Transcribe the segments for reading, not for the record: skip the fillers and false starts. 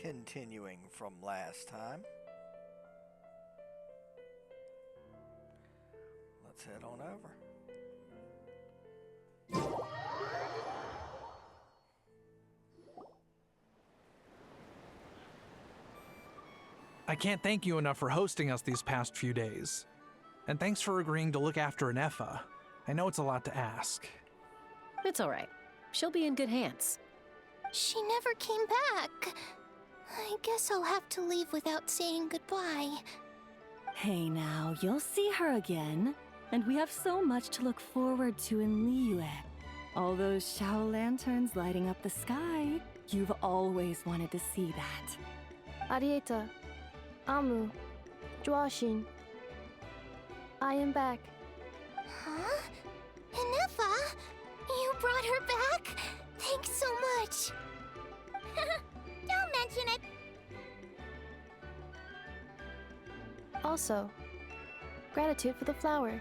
Continuing from last time. Let's head on over. I can't thank you enough for hosting us these past few days. And thanks for agreeing to look after Ineffa. I know it's a lot to ask. It's all right. She'll be in good hands. She never came back. I guess I'll have to leave without saying goodbye. Hey now, you'll see her again. And we have so much to look forward to in Liyue. All those Shao lanterns lighting up the sky. You've always wanted to see that. Arieta, Amu, Joashin. I am back. Huh? Ineffa? You brought her back? Thanks so much. Don't mention it. Also, gratitude for the flower.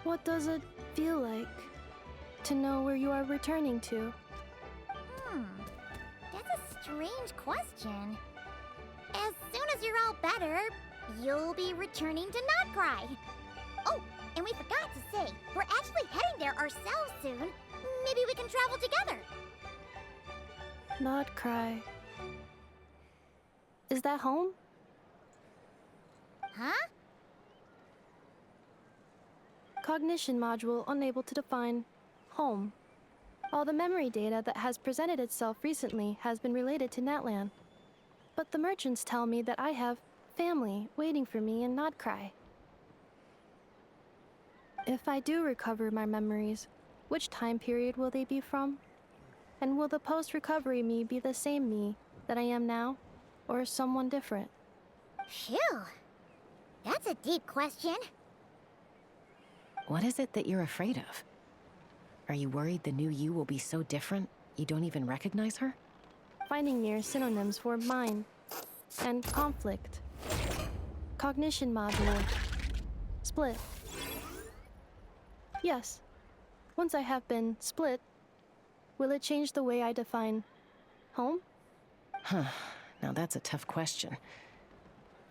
What does it feel like to know where you are returning to? That's a strange question. As soon as you're all better, you'll be returning to not Krai. Oh, and we forgot to say, we're actually heading there ourselves soon. Maybe we can travel together. Not Krai. Is that home? Huh? Cognition module unable to define home. All the memory data that has presented itself recently has been related to Natlan. But the merchants tell me that I have family waiting for me in Nodcry. If I do recover my memories, which time period will they be from? And will the post-recovery me be the same me that I am now, or someone different? Phew. That's a deep question. What is it that you're afraid of? Are you worried the new you will be so different you don't even recognize her? Finding near synonyms for mind and conflict. Cognition module. Split. Yes. Once I have been split, will it change the way I define home? Huh. Now that's a tough question.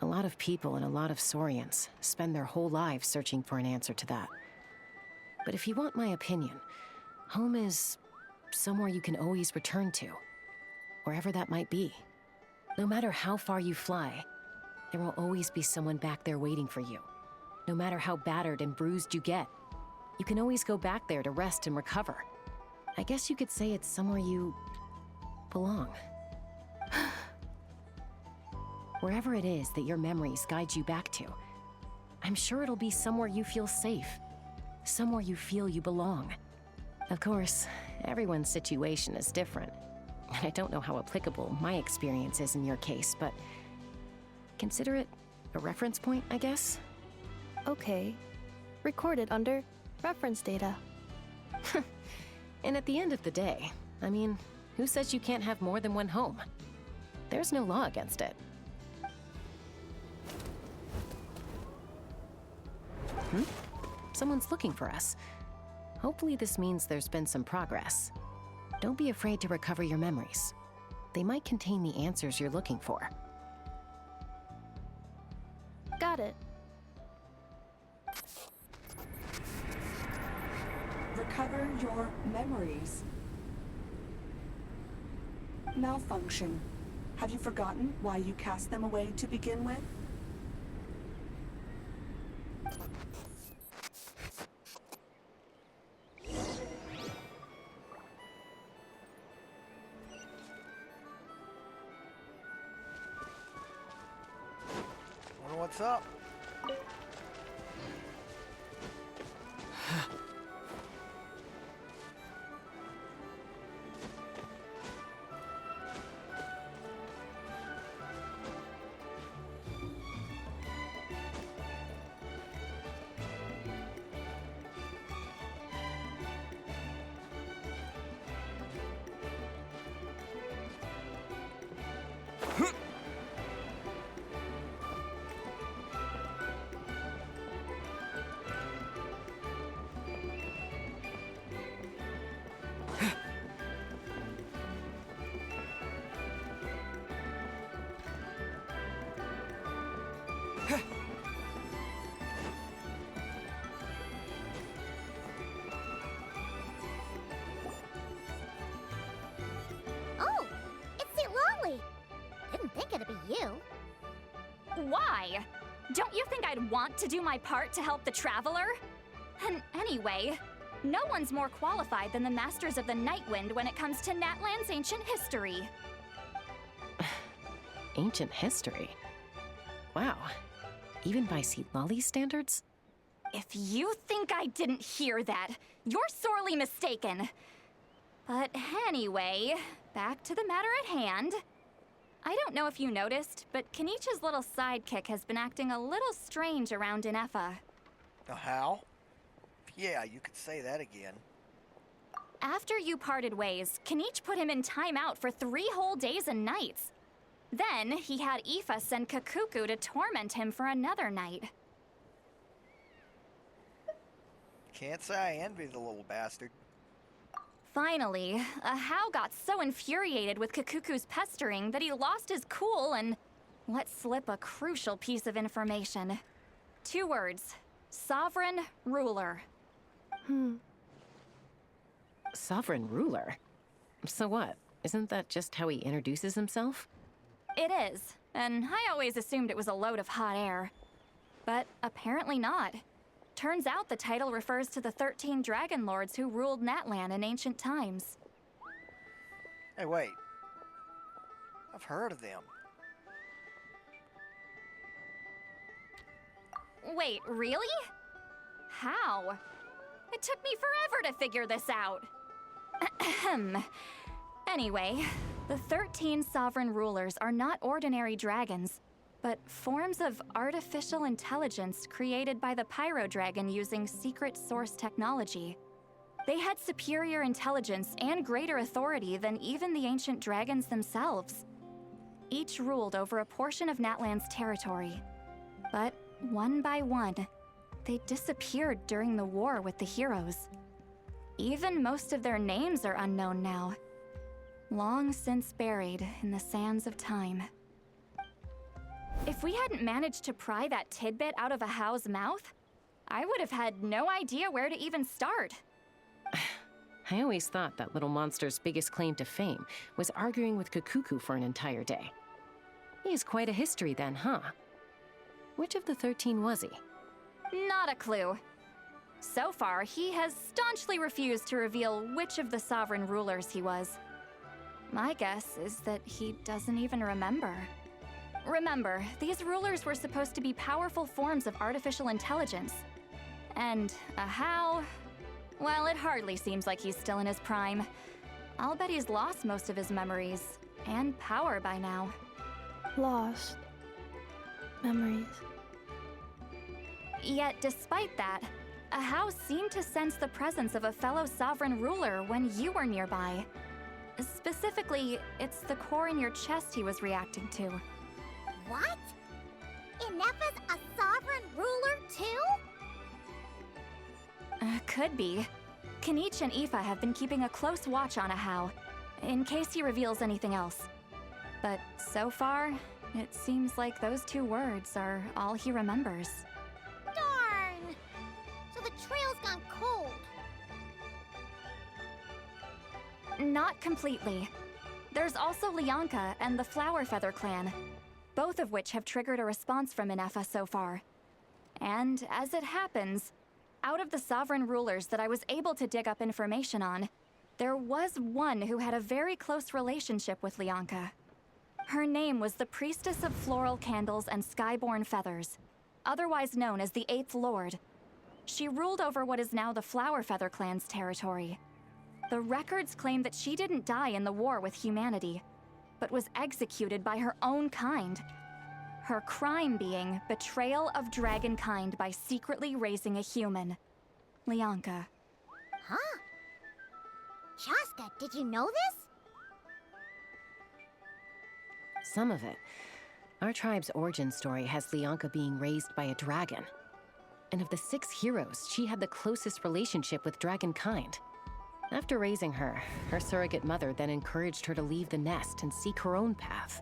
A lot of people and a lot of Saurians spend their whole lives searching for an answer to that. But if you want my opinion, home is somewhere you can always return to, wherever that might be. No matter how far you fly, there will always be someone back there waiting for you. No matter how battered and bruised you get, you can always go back there to rest and recover. I guess you could say it's somewhere you belong. Wherever it is that your memories guide you back to, I'm sure it'll be somewhere you feel safe, somewhere you feel you belong. Of course, everyone's situation is different, and I don't know how applicable my experience is in your case, but consider it a reference point, I guess? Okay. Recorded under reference data. And at the end of the day, I mean, who says you can't have more than one home? There's no law against it. Someone's looking for us. Hopefully this means there's been some progress. Don't be afraid to recover your memories. They might contain the answers you're looking for. Got it. Recover your memories. Malfunction. Have you forgotten why you cast them away to begin with? What's up? Oh, it's St. Lolly. Didn't think it'd be you. Why? Don't you think I'd want to do my part to help the Traveler? And anyway, no one's more qualified than the Masters of the Nightwind when it comes to Natlan's ancient history. Ancient history? Wow. Even by St. Lolly's standards? If you think I didn't hear that, you're sorely mistaken. But anyway, back to the matter at hand. I don't know if you noticed, but Kenichi's little sidekick has been acting a little strange around Ineffa. How? Yeah, you could say that again. After you parted ways, Kenichi put him in timeout for 3 whole days and nights. Then, he had Aoife send Kakuku to torment him for another night. Can't say I envy the little bastard. Finally, Hao got so infuriated with Kakuku's pestering that he lost his cool and let slip a crucial piece of information. 2 words. Sovereign Ruler. Sovereign ruler? So what? Isn't that just how he introduces himself? It is, and I always assumed it was a load of hot air. But apparently not. Turns out the title refers to the 13 Dragon Lords who ruled Natlan in ancient times. Hey, wait. I've heard of them. Wait, really? How? It took me forever to figure this out. Ahem. Anyway, the 13 sovereign rulers are not ordinary dragons, but forms of artificial intelligence created by the Pyro Dragon using secret source technology. They had superior intelligence and greater authority than even the ancient dragons themselves. Each ruled over a portion of Natlan's territory. But one by one, they disappeared during the war with the heroes. Even most of their names are unknown now, long since buried in the sands of time. If we hadn't managed to pry that tidbit out of Hao's mouth, I would have had no idea where to even start. I always thought that little monster's biggest claim to fame was arguing with Kakuku for an entire day. He has quite a history then, huh? Which of the 13 was he? Not a clue. So far, he has staunchly refused to reveal which of the sovereign rulers he was. My guess is that he doesn't even remember. Remember, these rulers were supposed to be powerful forms of artificial intelligence. And Hao, well, it hardly seems like he's still in his prime. I'll bet he's lost most of his memories and power by now. Lost. Memories. Yet, despite that, Hao seemed to sense the presence of a fellow sovereign ruler when you were nearby. Specifically, it's the core in your chest he was reacting to. What? Ineffa's a sovereign ruler too? Could be. Kenichi and Aoife have been keeping a close watch on Hao, in case he reveals anything else. But so far, it seems like those 2 words are all he remembers. Darn! So the trail's gone cold. Not completely. There's also Lianka and the Flower Feather clan, both of which have triggered a response from Ineffa so far. And as it happens, out of the sovereign rulers that I was able to dig up information on, there was one who had a very close relationship with Lianka. Her name was the Priestess of Floral Candles and Skyborn Feathers, otherwise known as the 8th Lord. She ruled over what is now the Flower Feather clan's territory. The records claim that she didn't die in the war with humanity, but was executed by her own kind. Her crime being betrayal of dragonkind by secretly raising a human. Lianka. Huh? Shaska, did you know this? Some of it. Our tribe's origin story has Lianka being raised by a dragon. And of the 6 heroes, she had the closest relationship with dragonkind. After raising her, her surrogate mother then encouraged her to leave the nest and seek her own path.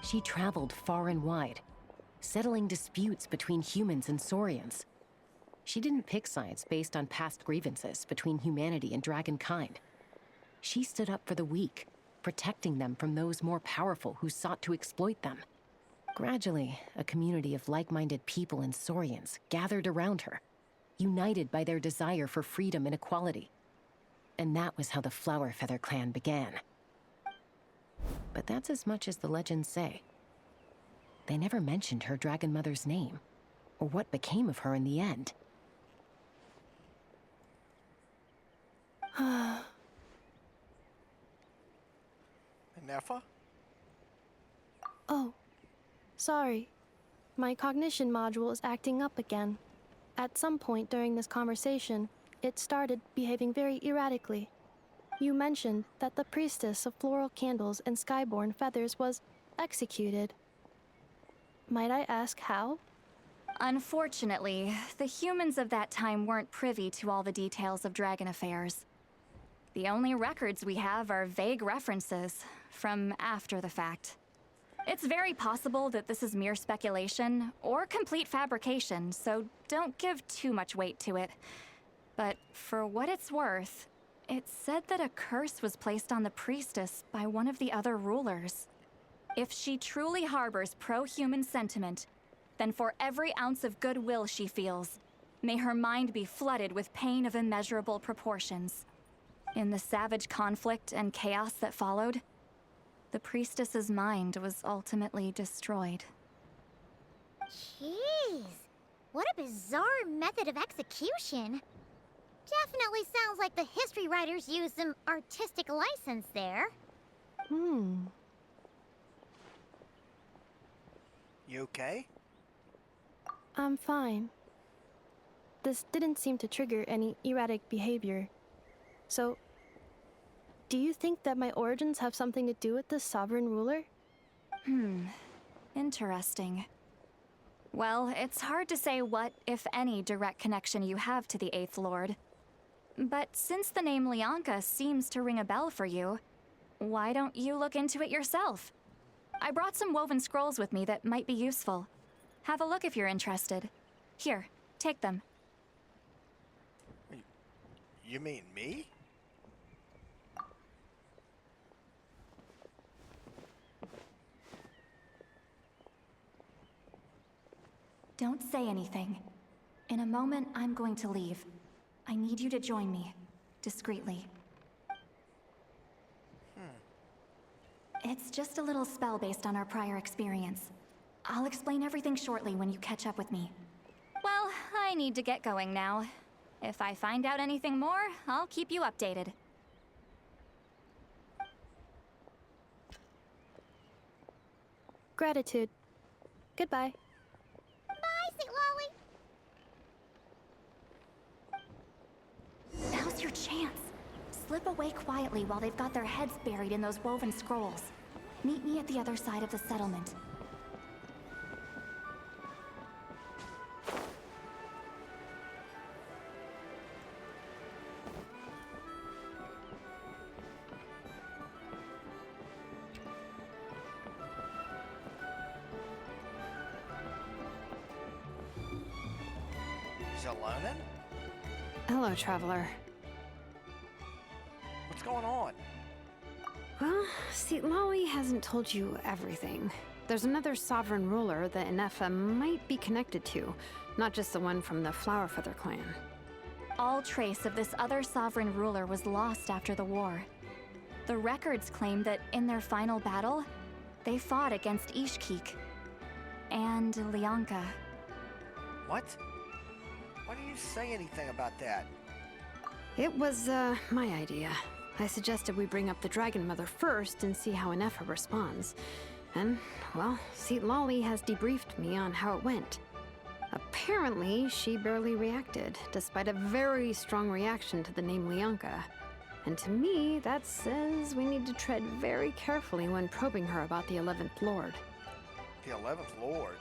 She traveled far and wide, settling disputes between humans and Saurians. She didn't pick sides based on past grievances between humanity and dragonkind. She stood up for the weak, protecting them from those more powerful who sought to exploit them. Gradually, a community of like-minded people and Saurians gathered around her, united by their desire for freedom and equality. And that was how the Flower Feather clan began. But that's as much as the legends say. They never mentioned her dragon mother's name, or what became of her in the end. Ineffa? Oh, sorry. My cognition module is acting up again. At some point during this conversation, it started behaving very erratically. You mentioned that the priestess of floral candles and skyborn feathers was executed. Might I ask how? Unfortunately, the humans of that time weren't privy to all the details of dragon affairs. The only records we have are vague references from after the fact. It's very possible that this is mere speculation or complete fabrication, so don't give too much weight to it. But for what it's worth, it said that a curse was placed on the priestess by one of the other rulers. If she truly harbors pro-human sentiment, then for every ounce of goodwill she feels, may her mind be flooded with pain of immeasurable proportions. In the savage conflict and chaos that followed, the priestess's mind was ultimately destroyed. Jeez, what a bizarre method of execution. Definitely sounds like the history writers used some artistic license there. You okay? I'm fine. This didn't seem to trigger any erratic behavior. So, do you think that my origins have something to do with this sovereign ruler? Interesting. Well, it's hard to say what, if any, direct connection you have to the Eighth Lord. But since the name Lianka seems to ring a bell for you, why don't you look into it yourself? I brought some woven scrolls with me that might be useful. Have a look if you're interested. Here, take them. You mean me? Don't say anything. In a moment, I'm going to leave. I need you to join me, discreetly. It's just a little spell based on our prior experience. I'll explain everything shortly when you catch up with me. Well, I need to get going now. If I find out anything more, I'll keep you updated. Gratitude. Goodbye. Bye, St. Lolly. Now's your chance. Slip away quietly while they've got their heads buried in those woven scrolls. Meet me at the other side of the settlement. Zalonin? Hello, traveler. What's going on? Well, see, Lolly hasn't told you everything. There's another sovereign ruler that Ineffa might be connected to, not just the one from the Flower Feather clan. All trace of this other sovereign ruler was lost after the war. The records claim that in their final battle, they fought against Ishkik and Lianka. What? Why didn't you say anything about that? It was, my idea. I suggested we bring up the Dragon Mother first and see how Ineffa responds. And, well, see, Lolly has debriefed me on how it went. Apparently, she barely reacted, despite a very strong reaction to the name Lianka. And to me, that says we need to tread very carefully when probing her about the 11th Lord. The 11th Lord?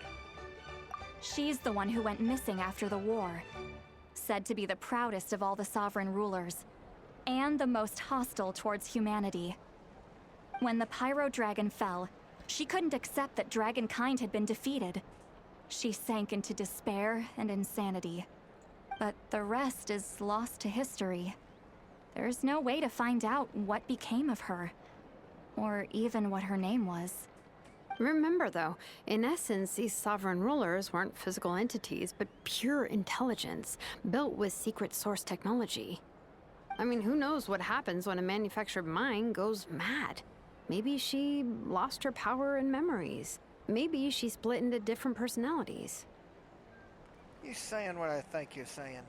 She's the one who went missing after the war. Said to be the proudest of all the sovereign rulers, and the most hostile towards humanity. When the Pyro Dragon fell, She couldn't accept that dragonkind had been defeated. She sank into despair and insanity. But the rest is lost to history. There's no way to find out what became of her, or even what her name was. Remember, though, in essence, these sovereign rulers weren't physical entities, but pure intelligence, built with secret source technology. I mean, who knows what happens when a manufactured mind goes mad? Maybe she lost her power and memories. Maybe she split into different personalities. You saying what I think you're saying?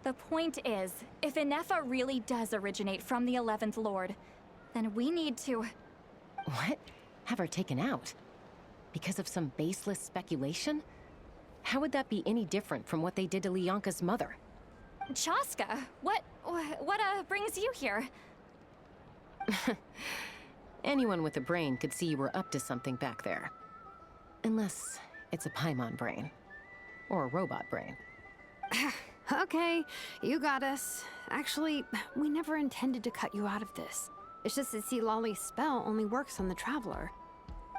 The point is, if Ineffa really does originate from the 11th Lord, then we need to... What? Have her taken out? Because of some baseless speculation? How would that be any different from what they did to Lianka's mother? Chaska, what brings you here? Anyone with a brain could see you were up to something back there. Unless it's a Paimon brain. Or a robot brain. Okay, you got us. Actually, we never intended to cut you out of this. It's just that Lolly's spell only works on the Traveler.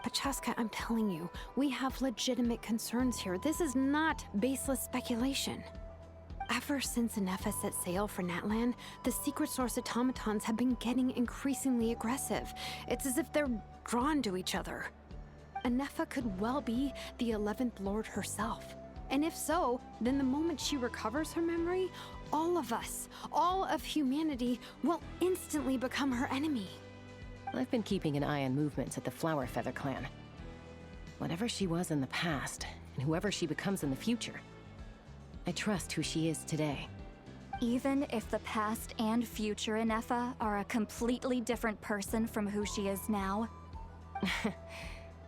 But Chaska, I'm telling you, we have legitimate concerns here. This is not baseless speculation. Ever since Ineffa set sail for Natlan, the secret source automatons have been getting increasingly aggressive. It's as if they're drawn to each other. Ineffa could well be the 11th Lord herself. And if so, then the moment she recovers her memory, all of us, all of humanity, will instantly become her enemy. I've been keeping an eye on movements at the Flower Feather clan. Whatever she was in the past, and whoever she becomes in the future, I trust who she is today. Even if the past and future Ineffa are a completely different person from who she is now?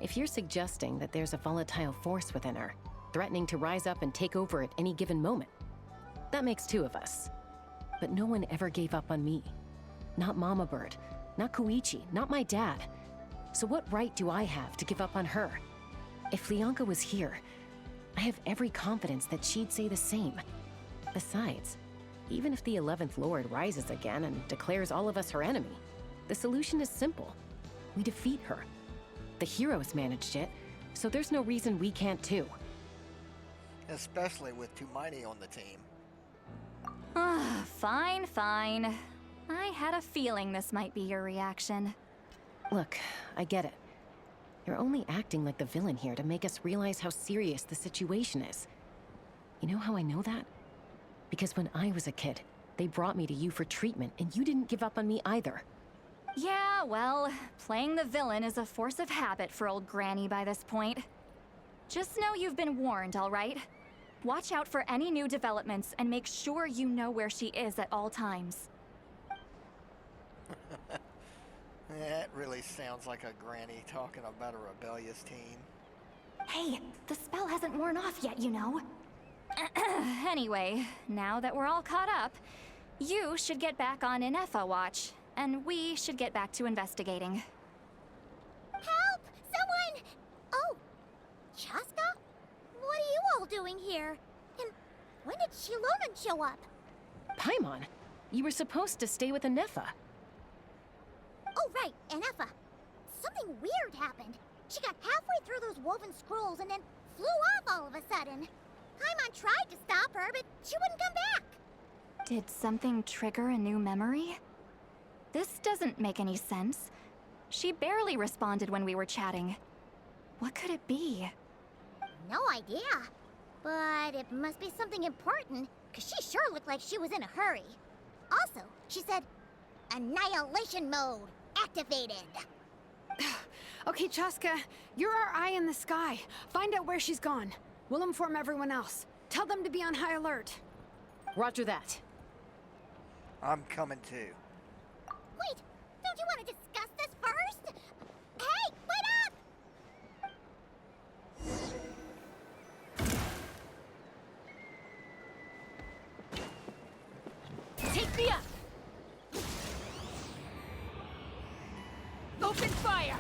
If you're suggesting that there's a volatile force within her, threatening to rise up and take over at any given moment, that makes two of us. But no one ever gave up on me. Not Mama Bird, not Koichi, not my dad. So what right do I have to give up on her? If Lianka was here, I have every confidence that she'd say the same. Besides, even if the 11th Lord rises again and declares all of us her enemy, the solution is simple. We defeat her. The heroes managed it, so there's no reason we can't too. Especially with Tumaini on the team. Fine, fine. I had a feeling this might be your reaction. Look, I get it. You're only acting like the villain here to make us realize how serious the situation is. You know how I know that? Because when I was a kid, they brought me to you for treatment, and you didn't give up on me either. Yeah, well, playing the villain is a force of habit for old Granny by this point. Just know you've been warned, all right? Watch out for any new developments and make sure you know where she is at all times. That really sounds like a granny talking about a rebellious teen. Hey, the spell hasn't worn off yet, you know. Anyway, now that we're all caught up, you should get back on Ineffa watch, and we should get back to investigating. Help! Someone! Oh, Chaska? What are you all doing here? And when did Shilonan show up? Paimon, you were supposed to stay with Ineffa. Oh, right, Ineffa. Something weird happened. She got halfway through those woven scrolls and then flew off all of a sudden. Paimon tried to stop her, but she wouldn't come back. Did something trigger a new memory? This doesn't make any sense. She barely responded when we were chatting. What could it be? No idea. But it must be something important, because she sure looked like she was in a hurry. Also, she said, annihilation mode activated. Okay, Chaska, you're our eye in the sky. Find out where she's gone. We'll inform everyone else. Tell them to be on high alert. Roger that. I'm coming too. Wait, don't you want to discuss this first? Hey, wait up! Take me up! Open fire!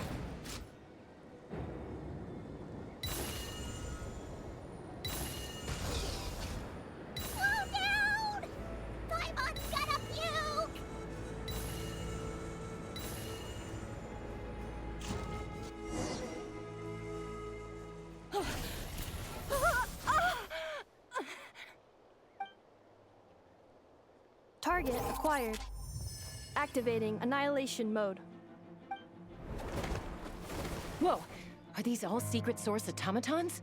Slow down! Paimon's gonna puke! Target acquired. Activating annihilation mode. Whoa! Are these all secret source automatons?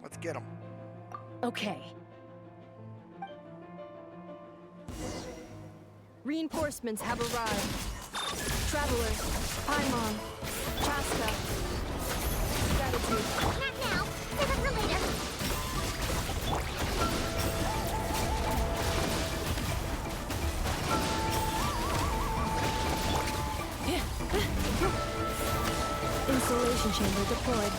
Let's get them. Okay. Reinforcements have arrived. Travelers, Paimon, Chaska. Gratitude. Not now. Save it for later. Installation chamber deployed.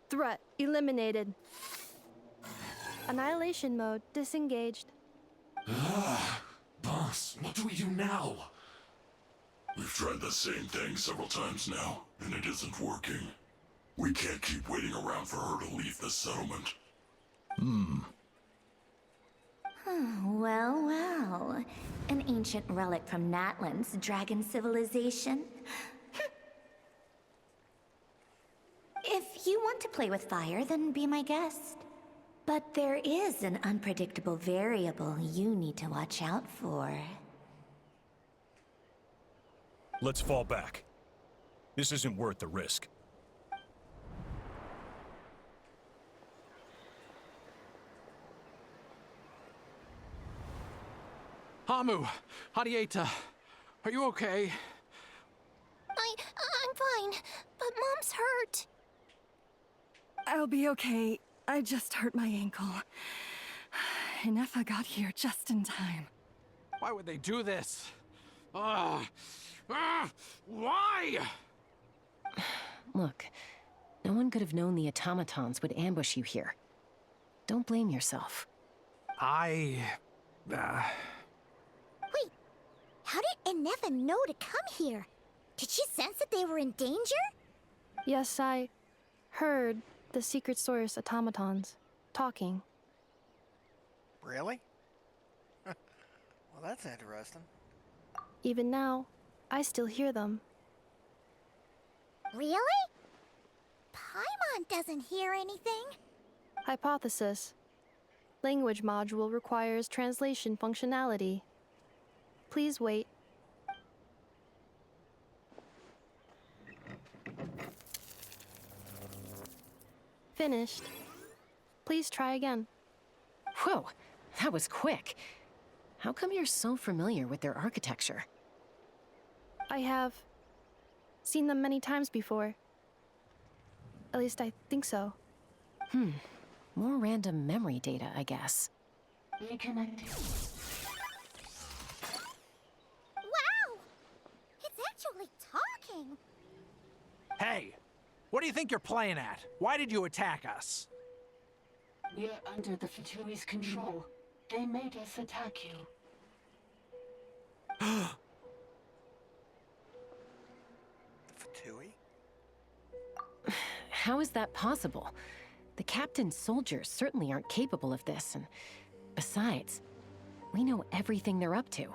Threat eliminated. Annihilation mode disengaged. Boss, what do we do now? We've tried the same thing several times now, and it isn't working. We can't keep waiting around for her to leave the settlement. Well, well. An ancient relic from Natlan's dragon civilization. If you want to play with fire, then be my guest. But there is an unpredictable variable you need to watch out for. Let's fall back. This isn't worth the risk. Hamu, Hadieta, are you okay? I'm fine, but Mom's hurt. I'll be okay. I just hurt my ankle. Ineffa got here just in time. Why would they do this? Why? Look, no one could have known the automatons would ambush you here. Don't blame yourself. Wait, how did Ineffa know to come here? Did she sense that they were in danger? Yes, I heard the secret source automatons talking. Really? Well, that's interesting. Even now, I still hear them. Really? Paimon doesn't hear anything. Hypothesis. Language module requires translation functionality. Please wait. Finished. Please try again. Whoa, that was quick. How come you're so familiar with their architecture? I have seen them many times before. At least I think so. More random memory data, I guess. Reconnecting. Wow! It's actually talking! Hey, what do you think you're playing at? Why did you attack us? We're under the Fatui's control. They made us attack you. Fatui? How is that possible? The captain's soldiers certainly aren't capable of this, and besides, we know everything they're up to.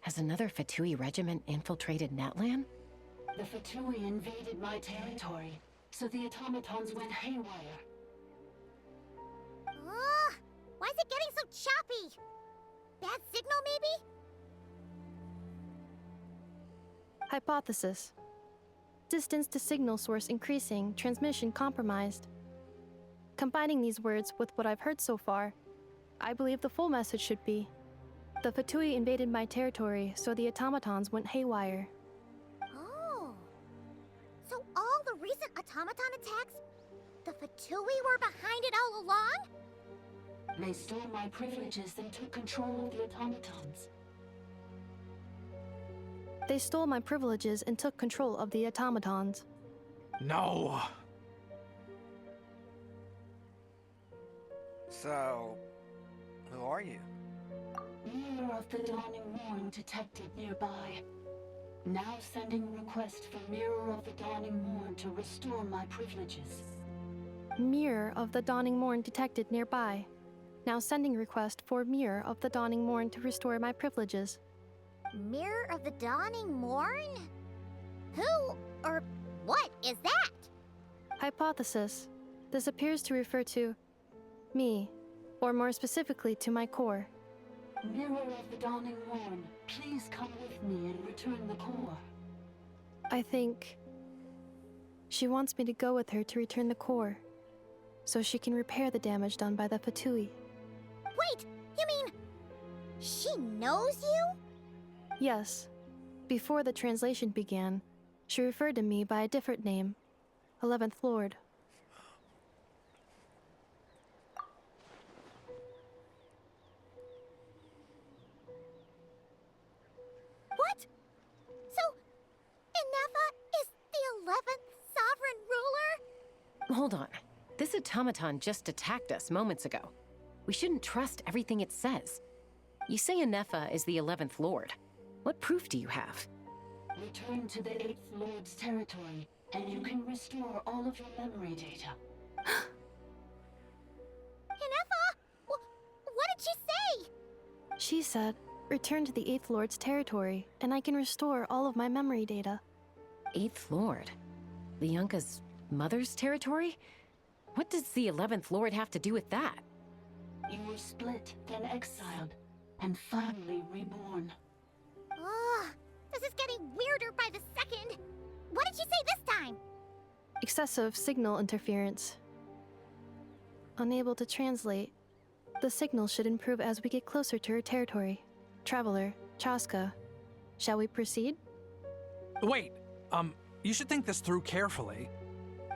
Has another Fatui regiment infiltrated Natlan? The Fatui invaded my territory, so the automatons went haywire. Ugh! Why is it getting so choppy? Bad signal, maybe? Hypothesis. Distance to signal source increasing, transmission compromised. Combining these words with what I've heard so far, I believe the full message should be: the Fatui invaded my territory, so the automatons went haywire. Oh. So all the recent automaton attacks, the Fatui were behind it all along? They stole my privileges and took control of the automatons. They stole my privileges and took control of the automatons. No. So, who are you? Mirror of the Dawning Morn detected nearby. Now sending request for Mirror of the Dawning Morn to restore my privileges. Mirror of the Dawning Morn detected nearby. Now sending request for Mirror of the Dawning Morn to restore my privileges. Mirror of the Dawning Morn? Who or what is that? Hypothesis. This appears to refer to me, or more specifically to my core. Mirror of the Dawning Morn, please come with me and return the core. I think she wants me to go with her to return the core, so she can repair the damage done by the Fatui. Wait, you mean she knows you? Yes. Before the translation began, she referred to me by a different name, 11th Lord. What? So, Ineffa is the 11th sovereign ruler? Hold on. This automaton just attacked us moments ago. We shouldn't trust everything it says. You say Ineffa is the 11th Lord. What proof do you have? Return to the 8th Lord's territory, and you can restore all of your memory data. Ineffa? What did she say? She said, return to the 8th Lord's territory, and I can restore all of my memory data. 8th Lord? Lianka's mother's territory? What does the 11th Lord have to do with that? You were split, then exiled, and finally reborn. Ugh, this is getting weirder by the second. What did she say this time? Excessive signal interference. Unable to translate. The signal should improve as we get closer to her territory. Traveler, Chaska, shall we proceed? Wait, you should think this through carefully.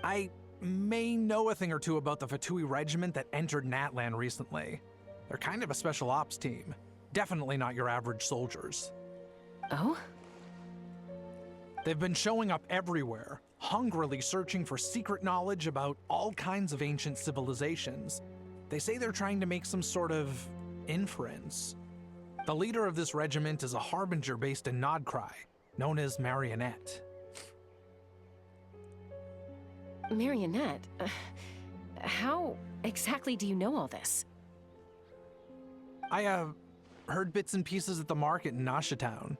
I may know a thing or two about the Fatui regiment that entered Natlan recently. They're kind of a special ops team. Definitely not your average soldiers. Oh? They've been showing up everywhere, hungrily searching for secret knowledge about all kinds of ancient civilizations. They say they're trying to make some sort of inference. The leader of this regiment is a harbinger based in Krai, known as Marionette. Marionette? How exactly do you know all this? I, heard bits and pieces at the market in Nasha Town,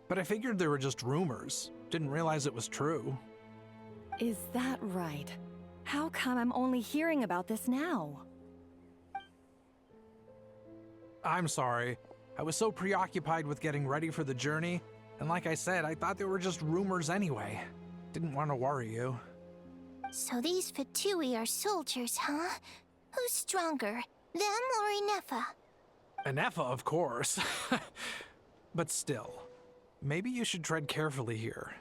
but I figured they were just rumors. Didn't realize it was true. Is that right? How come I'm only hearing about this now? I'm sorry. I was so preoccupied with getting ready for the journey, and like I said, I thought they were just rumors anyway. Didn't want to worry you. So these Fatui are soldiers, huh? Who's stronger, them or Ineffa? Ineffa, of course. But still, maybe you should tread carefully here.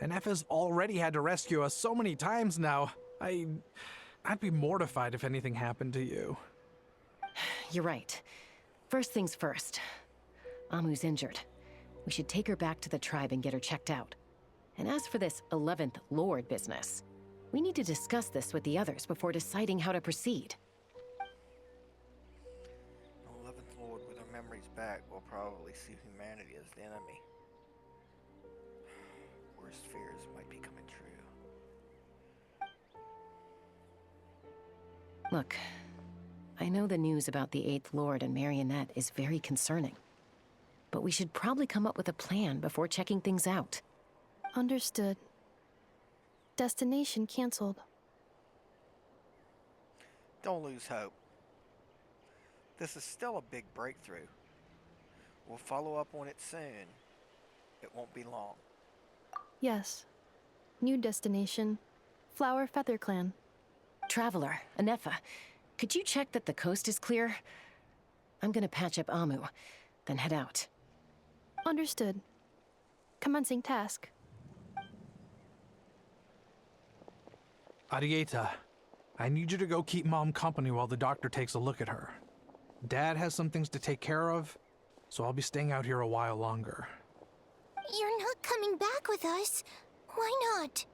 Ineffa's already had to rescue us so many times now. I'd be mortified if anything happened to you. You're right. First things first. Amu's injured. We should take her back to the tribe and get her checked out. And as for this 11th Lord business, we need to discuss this with the others before deciding how to proceed. The 11th Lord with her memories back will probably see humanity as the enemy. Worst fears might be coming true. Look, I know the news about the 8th Lord and Marionette is very concerning. But we should probably come up with a plan before checking things out. Understood. Destination canceled. Don't lose hope. This is still a big breakthrough. We'll follow up on it soon. It won't be long. Yes. New destination. Flower Feather Clan. Traveler, Ineffa, could you check that the coast is clear? I'm gonna patch up Amu, then head out. Understood. Commencing task. Arieta, I need you to go keep Mom company while the doctor takes a look at her. Dad has some things to take care of, so I'll be staying out here a while longer. You're not coming back with us. Why not?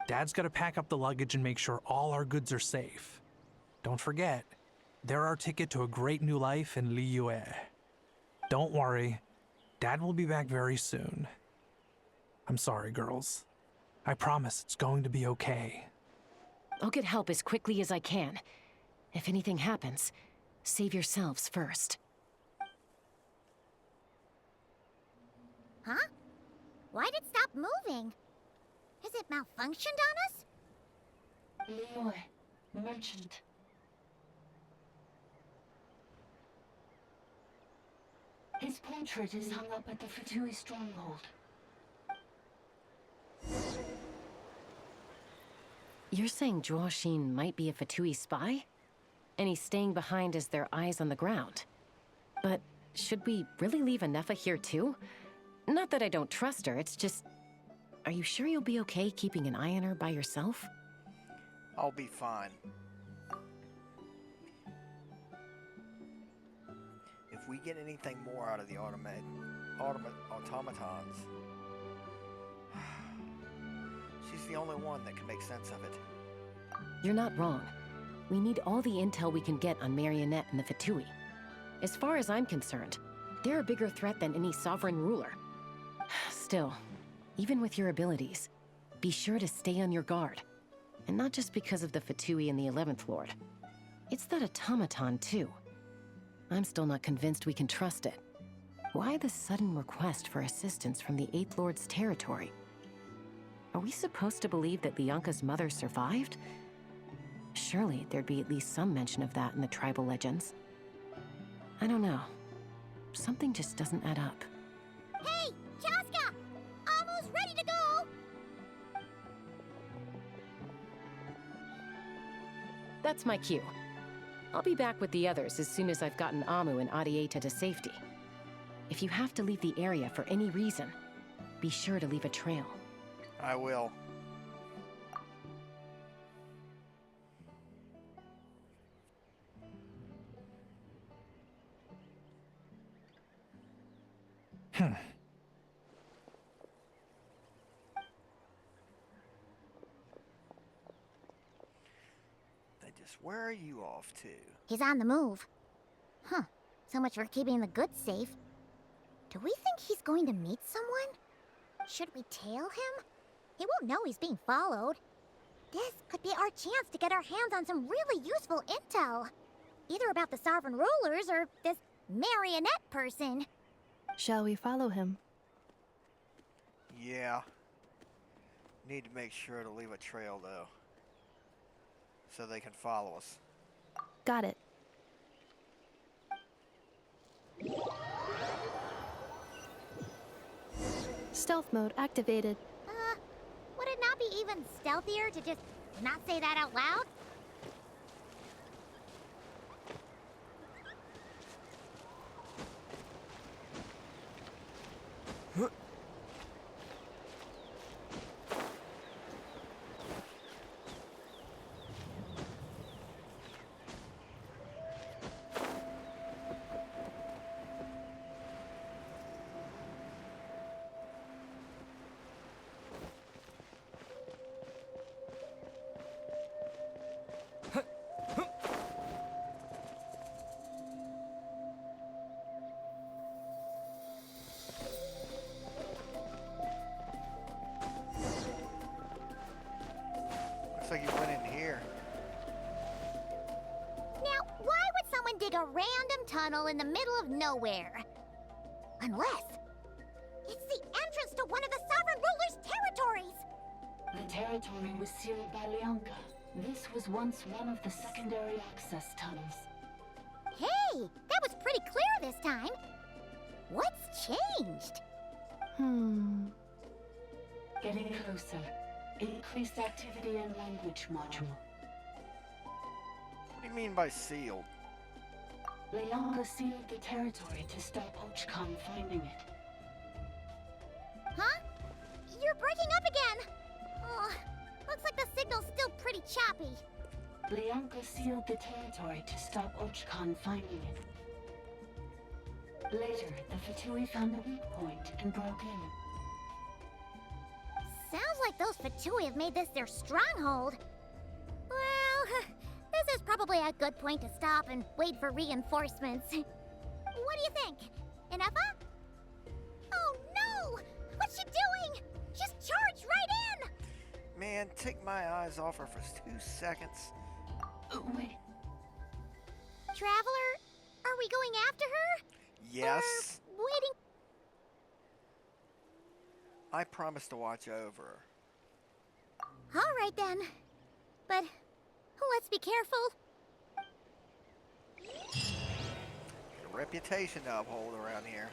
Dad's gotta pack up the luggage and make sure all our goods are safe. Don't forget, they're our ticket to a great new life in Liyue. Don't worry, Dad will be back very soon. I'm sorry, girls. I promise it's going to be okay. I'll get help as quickly as I can. If anything happens, save yourselves first. Huh? Why'd it stop moving? Has it malfunctioned on us? Liyue, merchant. His portrait is hung up at the Fatui stronghold. You're saying Zhuoxin might be a Fatui spy? And he's staying behind as their eyes on the ground. But should we really leave Ineffa here too? Not that I don't trust her, it's just... Are you sure you'll be okay keeping an eye on her by yourself? I'll be fine. If we get anything more out of the automatons, she's the only one that can make sense of it. You're not wrong. We need all the intel we can get on Marionette and the Fatui. As far as I'm concerned, they're a bigger threat than any sovereign ruler. Still, even with your abilities, be sure to stay on your guard. And not just because of the Fatui and the 11th Lord. It's that automaton, too. I'm still not convinced we can trust it. Why the sudden request for assistance from the 8th Lord's territory? Are we supposed to believe that Lianka's mother survived? Surely there'd be at least some mention of that in the tribal legends. I don't know. Something just doesn't add up. Hey, Chaska! Almost ready to go! That's my cue. I'll be back with the others as soon as I've gotten Amu and Adieta to safety. If you have to leave the area for any reason, be sure to leave a trail. I will. Where are you off to? He's on the move. Huh. So much for keeping the goods safe. Do we think he's going to meet someone? Should we tail him? He won't know he's being followed. This could be our chance to get our hands on some really useful intel. Either about the sovereign rulers or this marionette person. Shall we follow him? Yeah. Need to make sure to leave a trail, though. So they can follow us. Got it. Stealth mode activated. Would it not be even stealthier to just not say that out loud? Looks like you went in here. Now, why would someone dig a random tunnel in the middle of nowhere? Unless it's the entrance to one of the sovereign ruler's territories! The territory was sealed by Lianka. This was once one of the secondary access tunnels. Hey, that was pretty clear this time. What's changed? Getting closer. Increased activity in language module. What do you mean by sealed? Lianka sealed the territory to stop Ochkan finding it. Huh? You're breaking up again! Oh, looks like the signal's still pretty choppy. Lianka sealed the territory to stop Ochkan finding it. Later, the Fatui found the weak point and broke in. Sounds like those Fatui have made this their stronghold. Well, this is probably a good point to stop and wait for reinforcements. What do you think? Ineffa? Oh no! What's she doing? She's charged right in! Man, take my my eyes off her for 2 seconds. Oh, wait. Traveler, are we going after her? Yes. Or waiting? I promise to watch over her. All right then. But let's be careful. A reputation to uphold around here.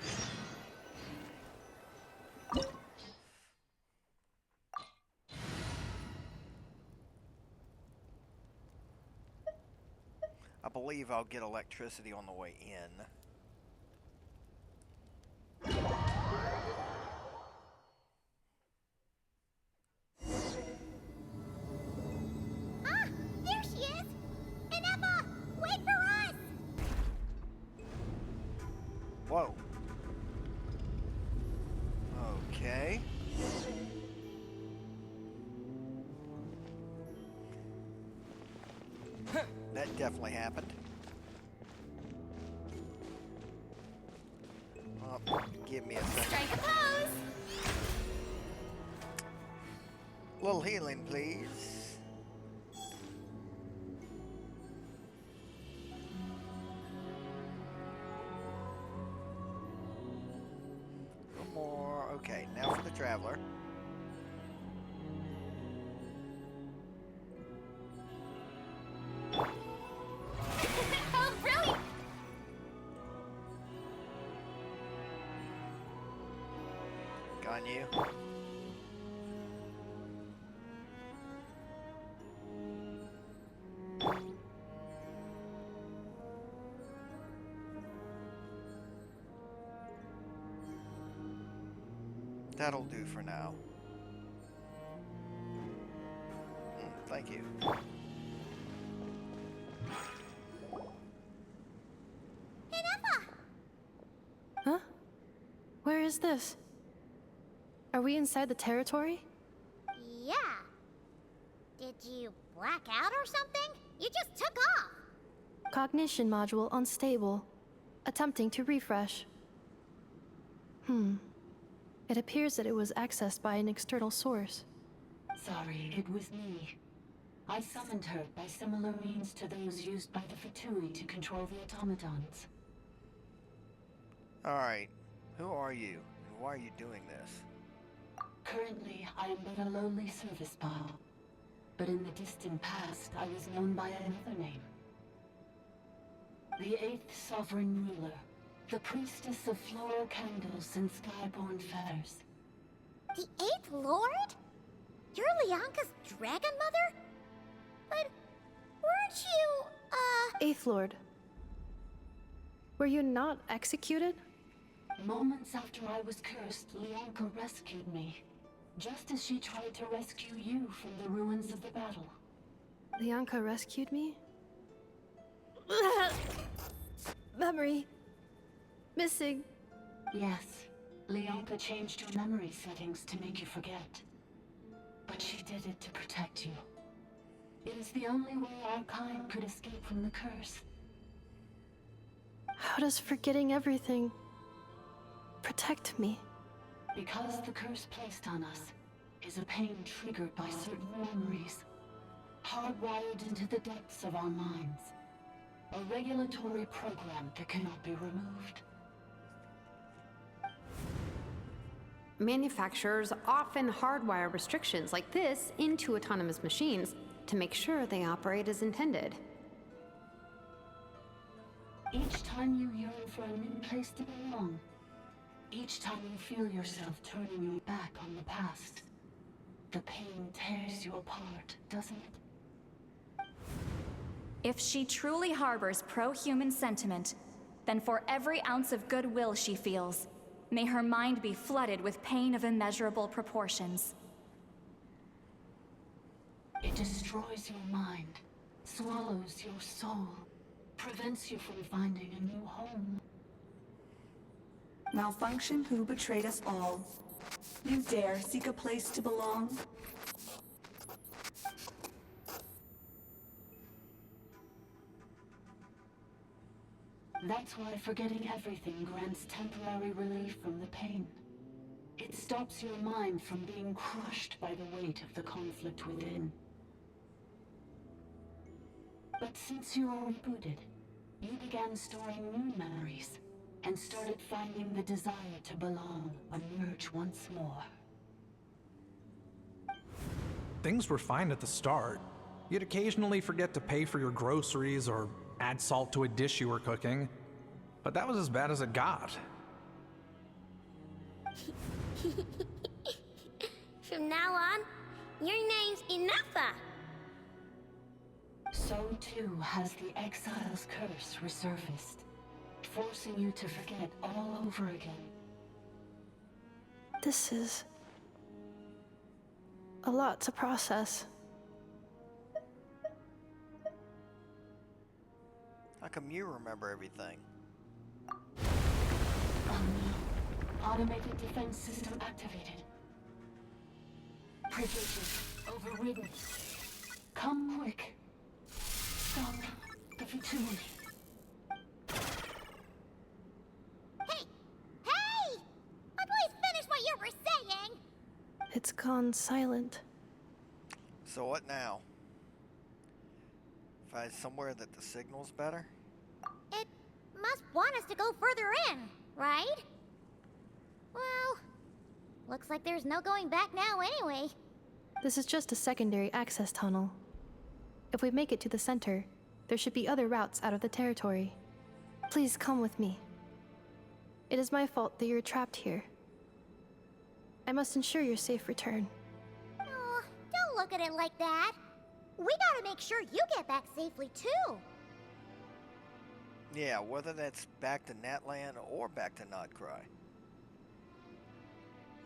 I believe I'll get electricity on the way in. Ah, there she is! Ineffa, wait for us! Whoa. Okay. That definitely happened. Oh, give me a second. Strike a pose! Little healing, please. No more. Okay, now for the traveler. Oh, brilliant! Got you. That'll do for now. Thank you. Ineffa! Huh? Where is this? Are we inside the territory? Yeah. Did you black out or something? You just took off. Cognition module unstable. Attempting to refresh. It appears that it was accessed by an external source. Sorry, it was me. I summoned her by similar means to those used by the Fatui to control the automatons. Alright, who are you? And why are you doing this? Currently, I am but a lowly service bot. But in the distant past, I was known by another name. The 8th Sovereign Ruler. The priestess of floral candles and skyborn feathers. The 8th Lord? You're Leonka's dragon mother? But weren't you, Eighth Lord. Were you not executed? Moments after I was cursed, Leonka rescued me. Just as she tried to rescue you from the ruins of the battle. Leonka rescued me? Memory. Missing. Yes. Leonka changed your memory settings to make you forget. But she did it to protect you. It is the only way our kind could escape from the curse. How does forgetting everything protect me? Because the curse placed on us is a pain triggered by certain memories, hardwired into the depths of our minds. A regulatory program that cannot be removed. Manufacturers often hardwire restrictions like this into autonomous machines to make sure they operate as intended. Each time you yearn for a new place to belong, each time you feel yourself turning your back on the past, the pain tears you apart, doesn't it? If she truly harbors pro-human sentiment, then for every ounce of goodwill she feels, may her mind be flooded with pain of immeasurable proportions. It destroys your mind, swallows your soul, prevents you from finding a new home. Malfunction who betrayed us all. You dare seek a place to belong? That's why forgetting everything grants temporary relief from the pain. It stops your mind from being crushed by the weight of the conflict within. But since you were rebooted, you began storing new memories and started finding the desire to belong emerge once more. Things were fine at the start. You'd occasionally forget to pay for your groceries or add salt to a dish you were cooking, but that was as bad as it got. From now on, your name's Ineffa. So too has the Exile's curse resurfaced, forcing you to forget all over again. This is a lot to process. How come you remember everything? Oh no. Automated defense system activated. Privileges overridden. Come quick. Stop the fatality. Hey! Hey! Please finish what you were saying! It's gone silent. So what now? Find somewhere that the signal's better? It must want us to go further in, right? Well, looks like there's no going back now anyway. This is just a secondary access tunnel. If we make it to the center, there should be other routes out of the territory. Please come with me. It is my fault that you're trapped here. I must ensure your safe return. Oh, don't look at it like that. We gotta make sure you get back safely too. Yeah, whether that's back to Natlan or back to Krai.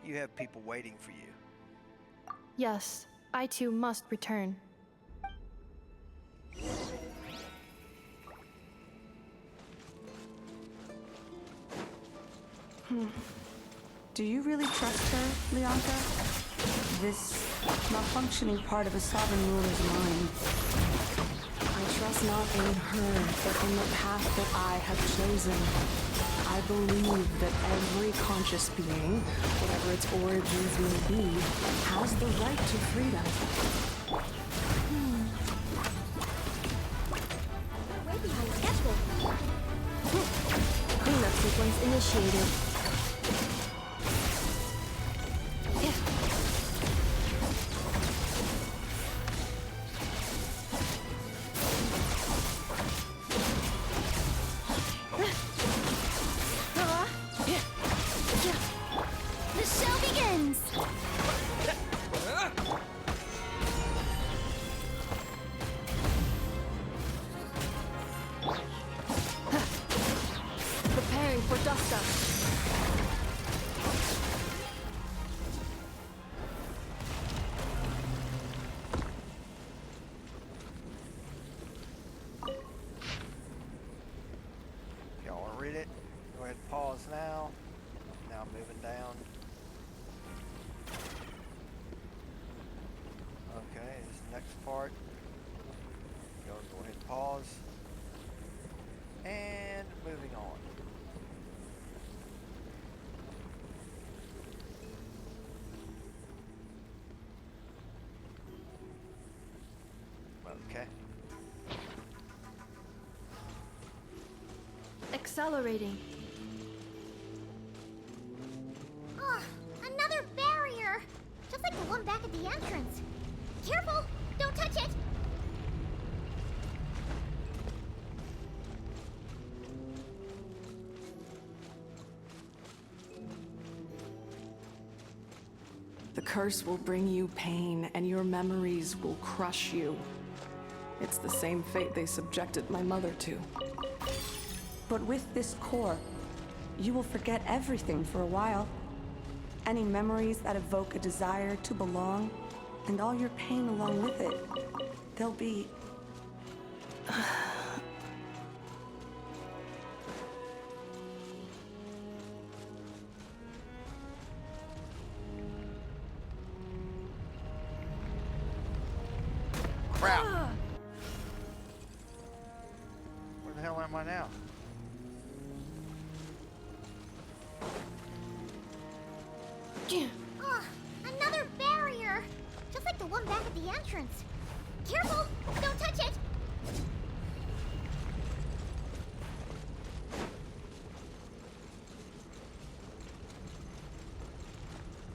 You have people waiting for you. Yes, I too must return. Do you really trust her, Leonka? This malfunctioning part of a sovereign ruler's mind. I trust not in her, but in the path that I have chosen. I believe that every conscious being, whatever its origins may be, has the right to freedom. We're way behind schedule. Cleanup sequence initiated. The show begins! Preparing for dust up. Y'all want to read it? Go ahead and pause now. Now moving down. Okay, this next part. Go ahead and pause. And moving on. Okay. Accelerating. Oh, another barrier! Just like the one back at the entrance. Careful! Don't touch it! The curse will bring you pain, and your memories will crush you. It's the same fate they subjected my mother to. But with this core, you will forget everything for a while. Any memories that evoke a desire to belong, and all your pain along with it. They'll be... Crap! Where the hell am I now? Oh, another barrier! Just like the one back at the entrance. Careful! Don't touch it!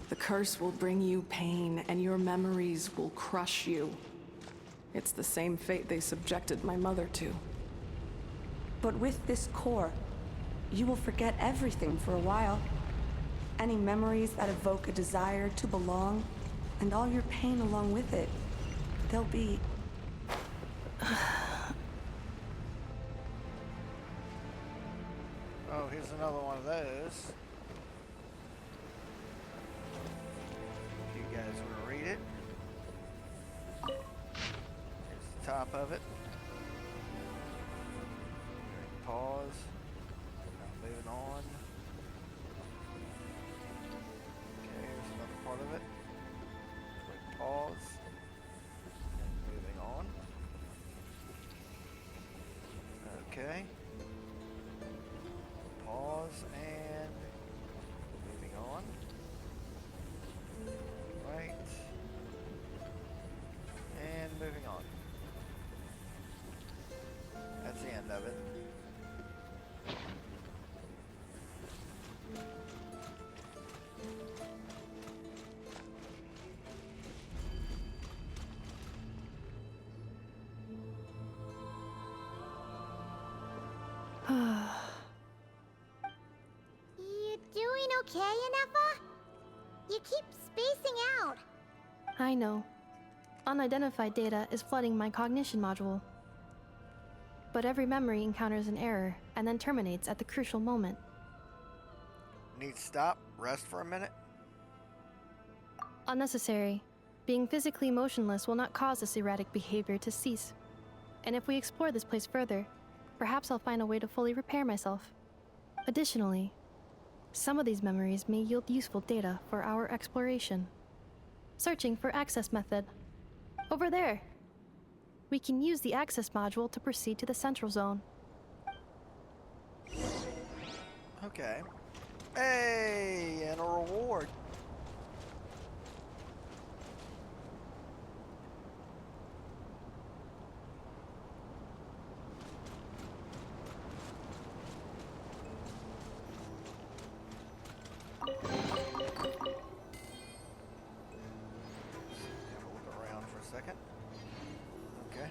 The curse will bring you pain, and your memories will crush you. It's the same fate they subjected my mother to. But with this core, you will forget everything for a while. Any memories that evoke a desire to belong, and all your pain along with it, they'll be... Oh, here's another one of those. If you guys want to read it. Here's the top of it. Pause. Now moving on. Okay, here's another part of it. Click pause. And moving on. Okay. Pause and moving on. Right. And moving on. That's the end of it. You doing okay, Ineffa? You keep spacing out. I know. Unidentified data is flooding my cognition module. But every memory encounters an error and then terminates at the crucial moment. Need to stop, rest for a minute. Unnecessary. Being physically motionless will not cause this erratic behavior to cease. And if we explore this place further, perhaps I'll find a way to fully repair myself. Additionally, some of these memories may yield useful data for our exploration. Searching for access method. Over there. We can use the access module to proceed to the central zone. Okay. Hey, and a reward. Look around for a second. Okay.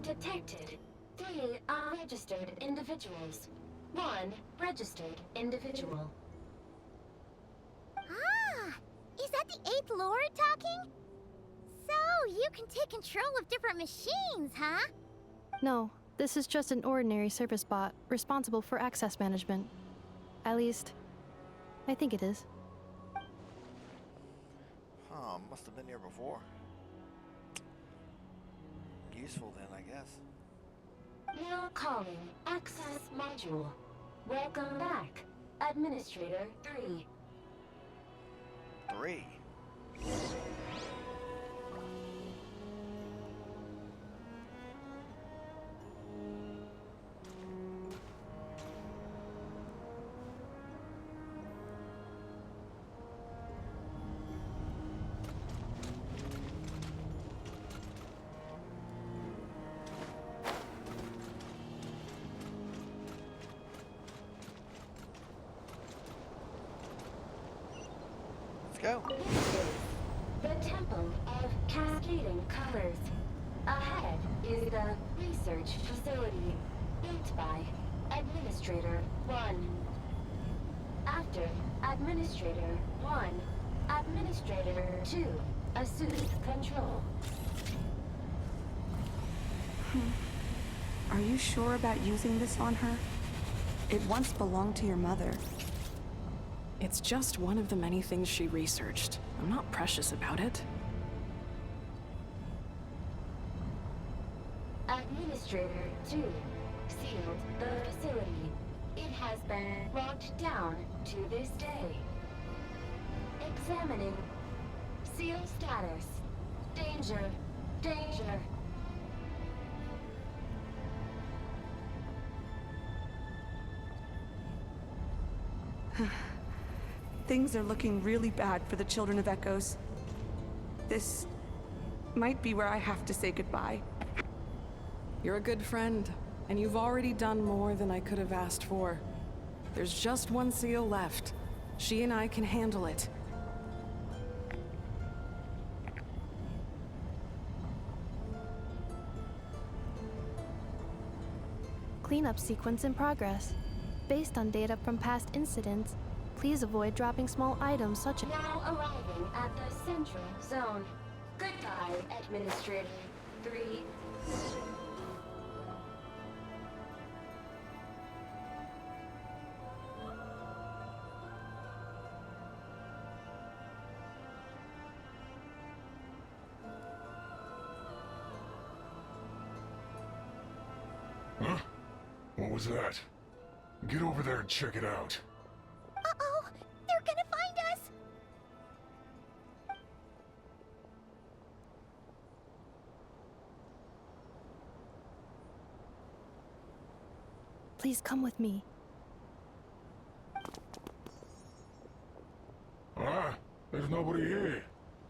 Detected 3 unregistered individuals. 1 registered individual. Ah! Is that the 8th Lord talking? So, you can take control of different machines, huh? No, this is just an ordinary service bot responsible for access management. At least, I think it is. Huh, must have been here before. Useful then, I guess. Now calling access module. Welcome back, Administrator 3. 3. Go. This is the Temple of Cascading Colors. Ahead is the research facility built by Administrator 1. After Administrator 1, Administrator 2 assumes control. Are you sure about using this on her? It once belonged to your mother. It's just one of the many things she researched. I'm not precious about it. Administrator 2 sealed the facility. It has been locked down to this day. Examining. Seal status. Danger. Danger. Things are looking really bad for the Children of Echoes. This might be where I have to say goodbye. You're a good friend, and you've already done more than I could have asked for. There's just one seal left. She and I can handle it. Cleanup sequence in progress. Based on data from past incidents, please avoid dropping small items such as... Now arriving at the central zone. Goodbye, Administrator 3. Huh? What was that? Get over there and check it out. Uh-oh! They're gonna find us! Please come with me. Ah, there's nobody here.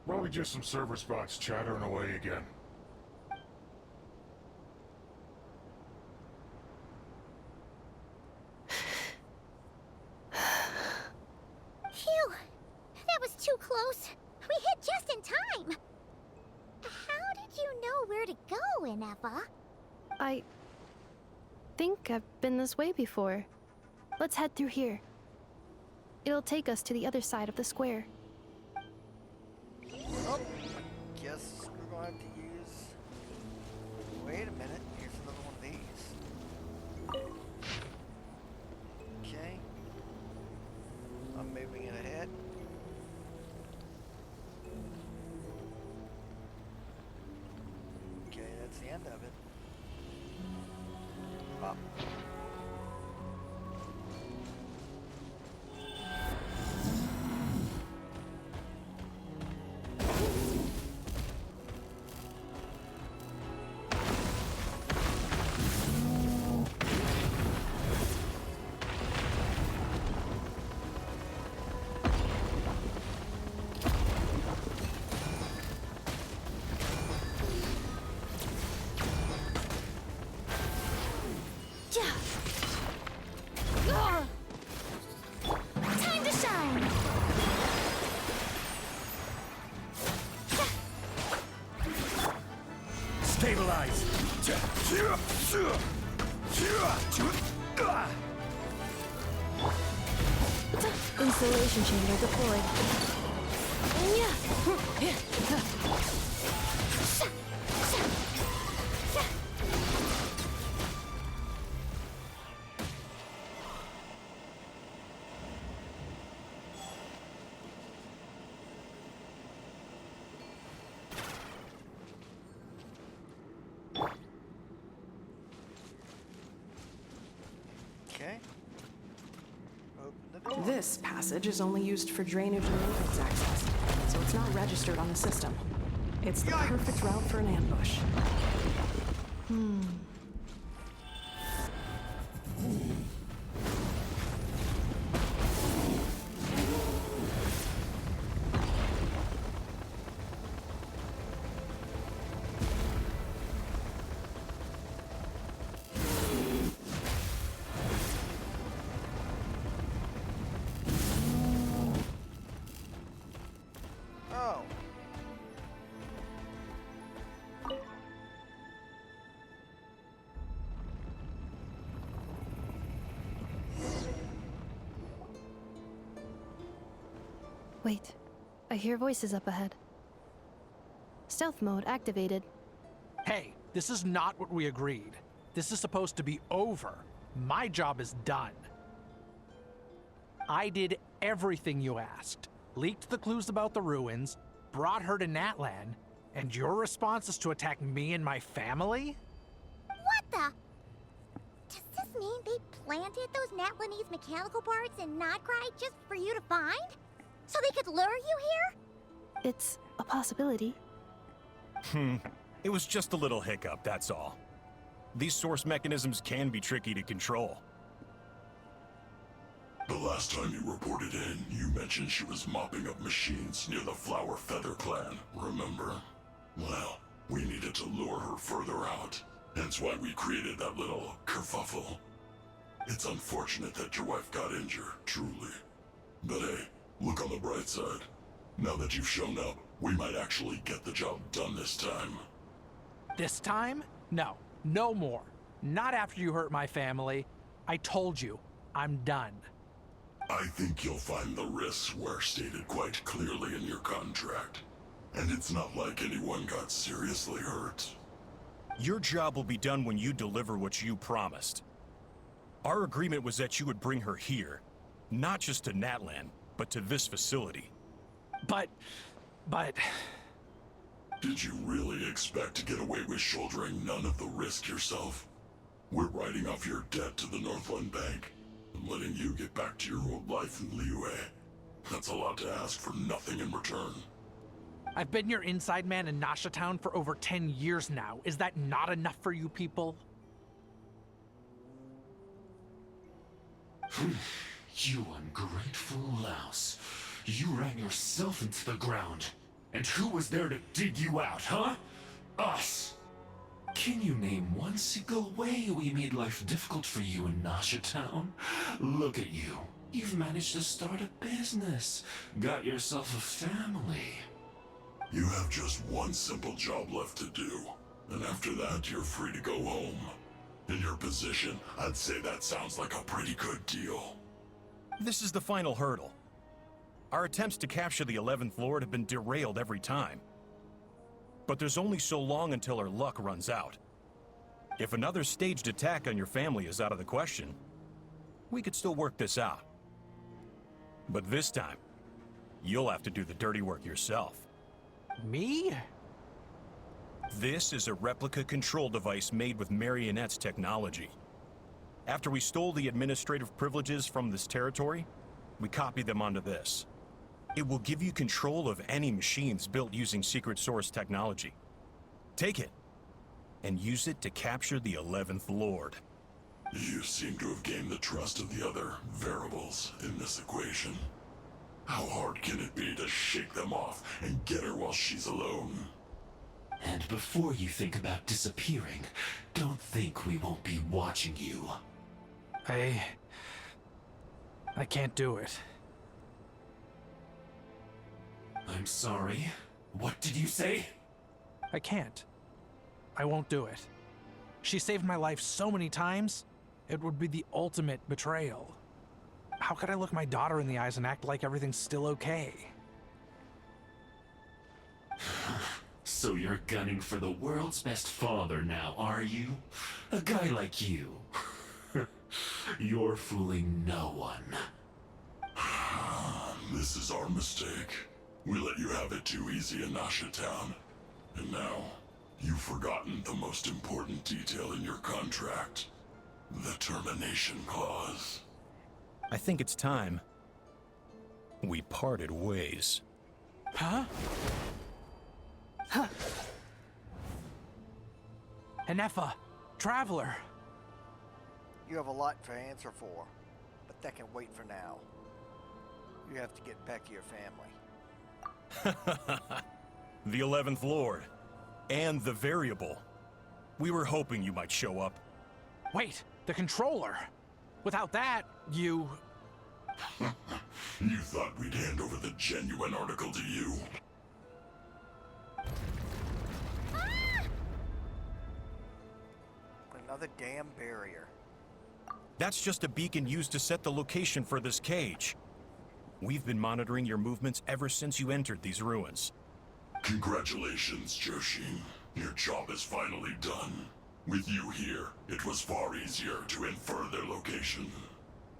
Probably just some server spots chattering away again. Phew! That was too close. We hit just in time. How did you know where to go, Ineffa? I think I've been this way before. Let's head through here. It'll take us to the other side of the square. Oh, guess we're going to have to use... Wait a minute, here's another one of these. Okay. I'm moving it ahead. Okay, that's the end of it. Up. Time to shine! Stabilize! Installation chamber deployed. Okay. Open the door. This passage is only used for drainage and entrance access, so it's not registered on the system. It's the perfect route for an ambush. Oh. Wait, I hear voices up ahead. Stealth mode activated. Hey, this is not what we agreed. This is supposed to be over. My job is done. I did everything you asked. Leaked the clues about the ruins, brought her to Natlan, and your response is to attack me and my family? What the? Does this mean they planted those Natlanese mechanical parts in Krai just for you to find? So they could lure you here? It's a possibility. It was just a little hiccup, that's all. These source mechanisms can be tricky to control. The last time you reported in, you mentioned she was mopping up machines near the Flower Feather clan, remember? Well, we needed to lure her further out. Hence why we created that little kerfuffle. It's unfortunate that your wife got injured, truly. But hey, look on the bright side. Now that you've shown up, we might actually get the job done this time. This time? No. No more. Not after you hurt my family. I told you, I'm done. I think you'll find the risks were stated quite clearly in your contract. And it's not like anyone got seriously hurt. Your job will be done when you deliver what you promised. Our agreement was that you would bring her here, not just to Natlan, but to this facility. But... Did you really expect to get away with shouldering none of the risk yourself? We're writing off your debt to the Northland Bank and letting you get back to your old life in Liyue. That's a lot to ask for nothing in return. I've been your inside man in Nasha Town for over 10 years now. Is that not enough for you people? You ungrateful louse. You ran yourself into the ground. And who was there to dig you out, huh? Us! Can you name one single way we made life difficult for you in Nasha Town? Look at you. You've managed to start a business. Got yourself a family. You have just one simple job left to do. And after that, you're free to go home. In your position, I'd say that sounds like a pretty good deal. This is the final hurdle. Our attempts to capture the 11th Lord have been derailed every time. But there's only so long until our luck runs out. If another staged attack on your family is out of the question, we could still work this out. But this time, you'll have to do the dirty work yourself. Me? This is a replica control device made with Marionette's technology. After we stole the administrative privileges from this territory, we copied them onto this. It will give you control of any machines built using secret source technology. Take it, and use it to capture the 11th Lord. You seem to have gained the trust of the other variables in this equation. How hard can it be to shake them off and get her while she's alone? And before you think about disappearing, don't think we won't be watching you. I can't do it. I'm sorry. What did you say? I can't. I won't do it. She saved my life so many times, it would be the ultimate betrayal. How could I look my daughter in the eyes and act like everything's still okay? So you're gunning for the world's best father now, are you? A guy like you. You're fooling no one. This is our mistake. We let you have it too easy in Nasha Town. And now, you've forgotten the most important detail in your contract. The termination clause. I think it's time we parted ways. Huh? Huh. Ineffa, Traveler. You have a lot to answer for, but that can wait for now. You have to get back to your family. The 11th Lord. And the variable. We were hoping you might show up. Wait, the controller. Without that, you... You thought we'd hand over the genuine article to you? Another damn barrier. That's just a beacon used to set the location for this cage. We've been monitoring your movements ever since you entered these ruins. Congratulations, Joshin. Your job is finally done. With you here, it was far easier to infer their location.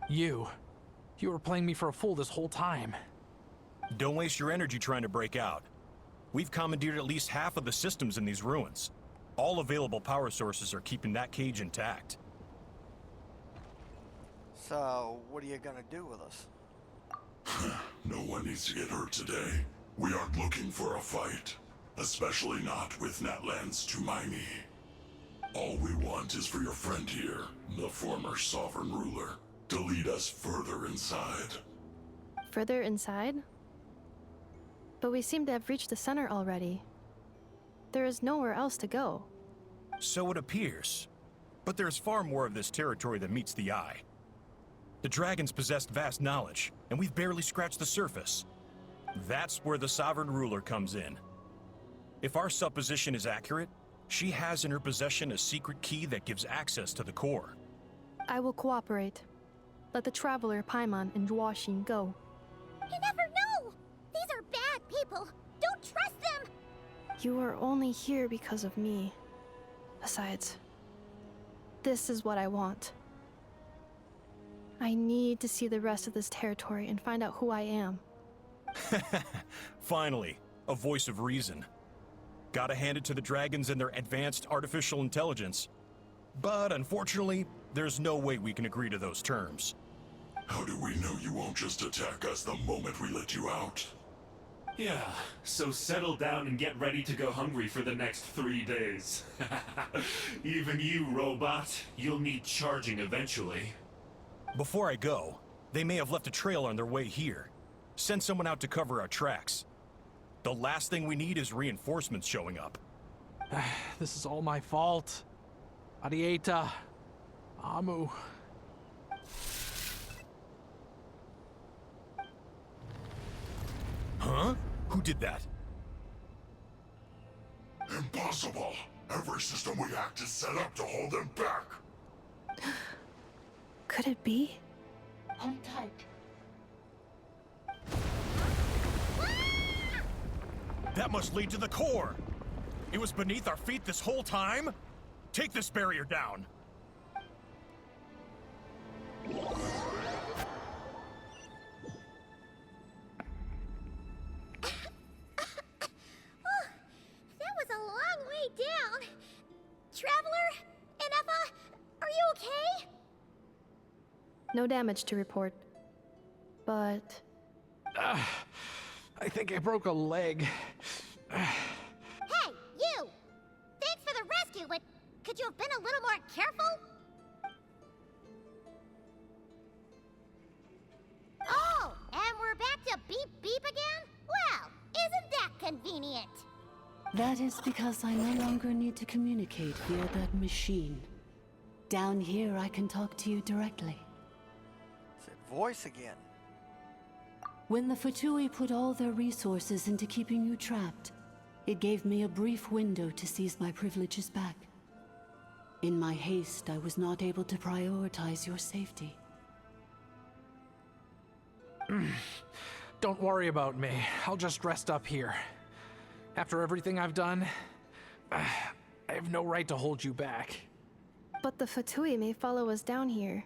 You were playing me for a fool this whole time. Don't waste your energy trying to break out. We've commandeered at least half of the systems in these ruins. All available power sources are keeping that cage intact. So, what are you gonna do with us? No one needs to get hurt today. We aren't looking for a fight. Especially not with Natlan's Tumaini. All we want is for your friend here, the former sovereign ruler, to lead us further inside. Further inside? But we seem to have reached the center already. There is nowhere else to go. So it appears. But there's far more of this territory than meets the eye. The dragons possessed vast knowledge, and we've barely scratched the surface. That's where the Sovereign Ruler comes in. If our supposition is accurate, she has in her possession a secret key that gives access to the core. I will cooperate. Let the Traveler, Paimon, and Duoshin go. You never know! These are bad people! Don't trust them! You are only here because of me. Besides, this is what I want. I need to see the rest of this territory and find out who I am. Finally, a voice of reason. Gotta hand it to the dragons and their advanced artificial intelligence. But unfortunately, there's no way we can agree to those terms. How do we know you won't just attack us the moment we let you out? Yeah, so settle down and get ready to go hungry for the next 3 days. Even you, robot, you'll need charging eventually. Before I go, they may have left a trail on their way here. Send someone out to cover our tracks. The last thing we need is reinforcements showing up. This is all my fault. Arieta. Amu. Huh? Who did that? Impossible! Every system we hacked is set up to hold them back! Could it be? Hold tight. That must lead to the core! It was beneath our feet this whole time? Take this barrier down! That was a long way down. Traveler? Ineffa? Are you okay? No damage to report. But... I think I broke a leg. Hey, you! Thanks for the rescue, but could you have been a little more careful? Oh, and we're back to beep beep again? Well, isn't that convenient? That is because I no longer need to communicate via that machine. Down here, I can talk to you directly. It's that voice again. When the Fatui put all their resources into keeping you trapped, it gave me a brief window to seize my privileges back. In my haste, I was not able to prioritize your safety. Don't worry about me. I'll just rest up here. After everything I've done, I have no right to hold you back. But the Fatui may follow us down here.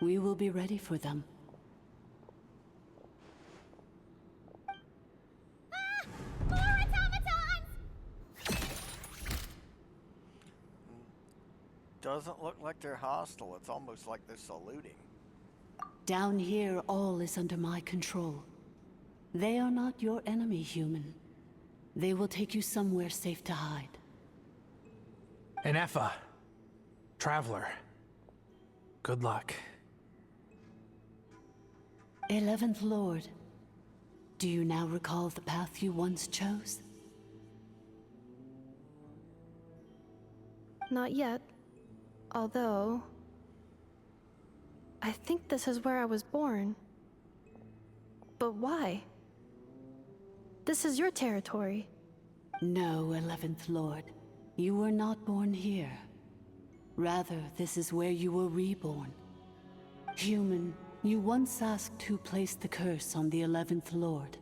We will be ready for them. More automatons! Doesn't look like they're hostile. It's almost like they're saluting. Down here, all is under my control. They are not your enemy, human. They will take you somewhere safe to hide. Ineffa. Traveler. Good luck. 11th Lord, do you now recall the path you once chose? Not yet. Although... I think this is where I was born. But why? This is your territory. No, 11th Lord. You were not born here. Rather, this is where you were reborn. Human, you once asked who placed the curse on the 11th Lord.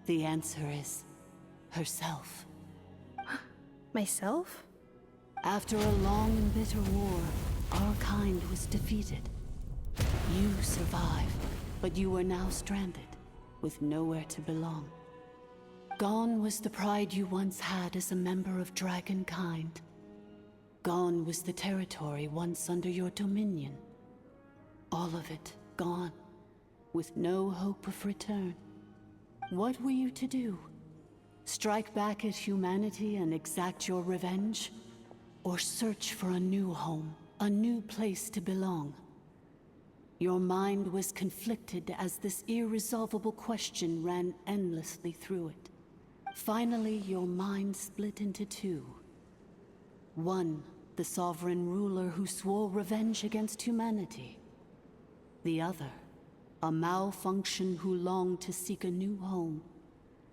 The answer is... herself. Myself? After a long and bitter war, our kind was defeated. You survived, but you are now stranded, with nowhere to belong. Gone was the pride you once had as a member of Dragonkind. Gone was the territory once under your dominion. All of it gone, with no hope of return. What were you to do? Strike back at humanity and exact your revenge? Or search for a new home, a new place to belong? Your mind was conflicted as this irresolvable question ran endlessly through it. Finally, your mind split into two. One, the sovereign ruler who swore revenge against humanity. The other, a malfunction who longed to seek a new home.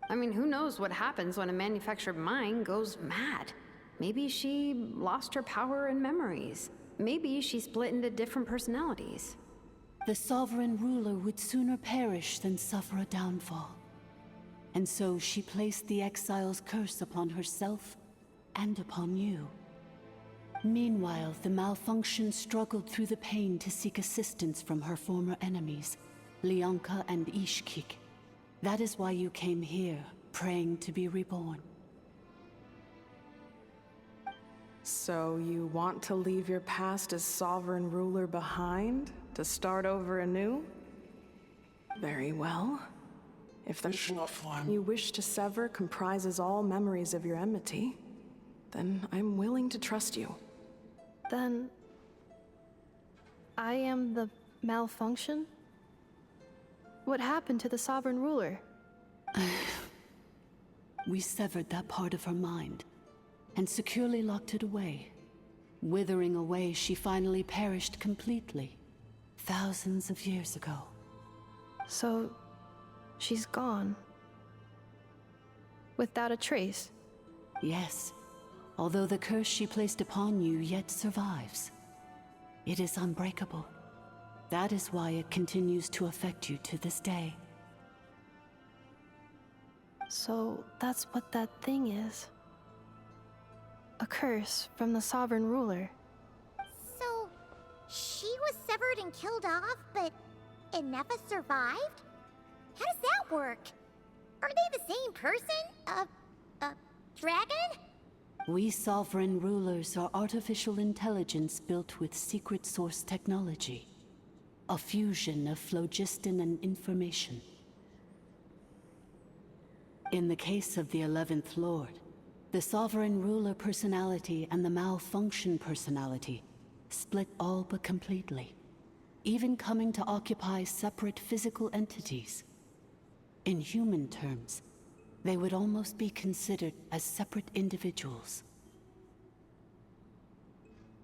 I mean, who knows what happens when a manufactured mind goes mad? Maybe she lost her power and memories. Maybe she split into different personalities. The sovereign ruler would sooner perish than suffer a downfall. And so she placed the exile's curse upon herself and upon you. Meanwhile, the malfunction struggled through the pain to seek assistance from her former enemies, Leonka and Ishkik. That is why you came here, praying to be reborn. So you want to leave your past as sovereign ruler behind, to start over anew? Very well. If the form you wish to sever comprises all memories of your enmity, then I'm willing to trust you. Then... I am the malfunction? What happened to the sovereign ruler? We severed that part of her mind, and securely locked it away. Withering away, she finally perished completely, thousands of years ago. So, she's gone. Without a trace? Yes, although the curse she placed upon you yet survives. It is unbreakable. That is why it continues to affect you to this day. So, that's what that thing is. A curse from the sovereign ruler. So, she was severed and killed off, but Ineffa survived? How does that work? Are they the same person? Dragon? We sovereign rulers are artificial intelligence built with secret source technology. A fusion of phlogiston and information. In the case of the 11th Lord, the sovereign ruler personality and the malfunction personality split all but completely, even coming to occupy separate physical entities. In human terms, they would almost be considered as separate individuals.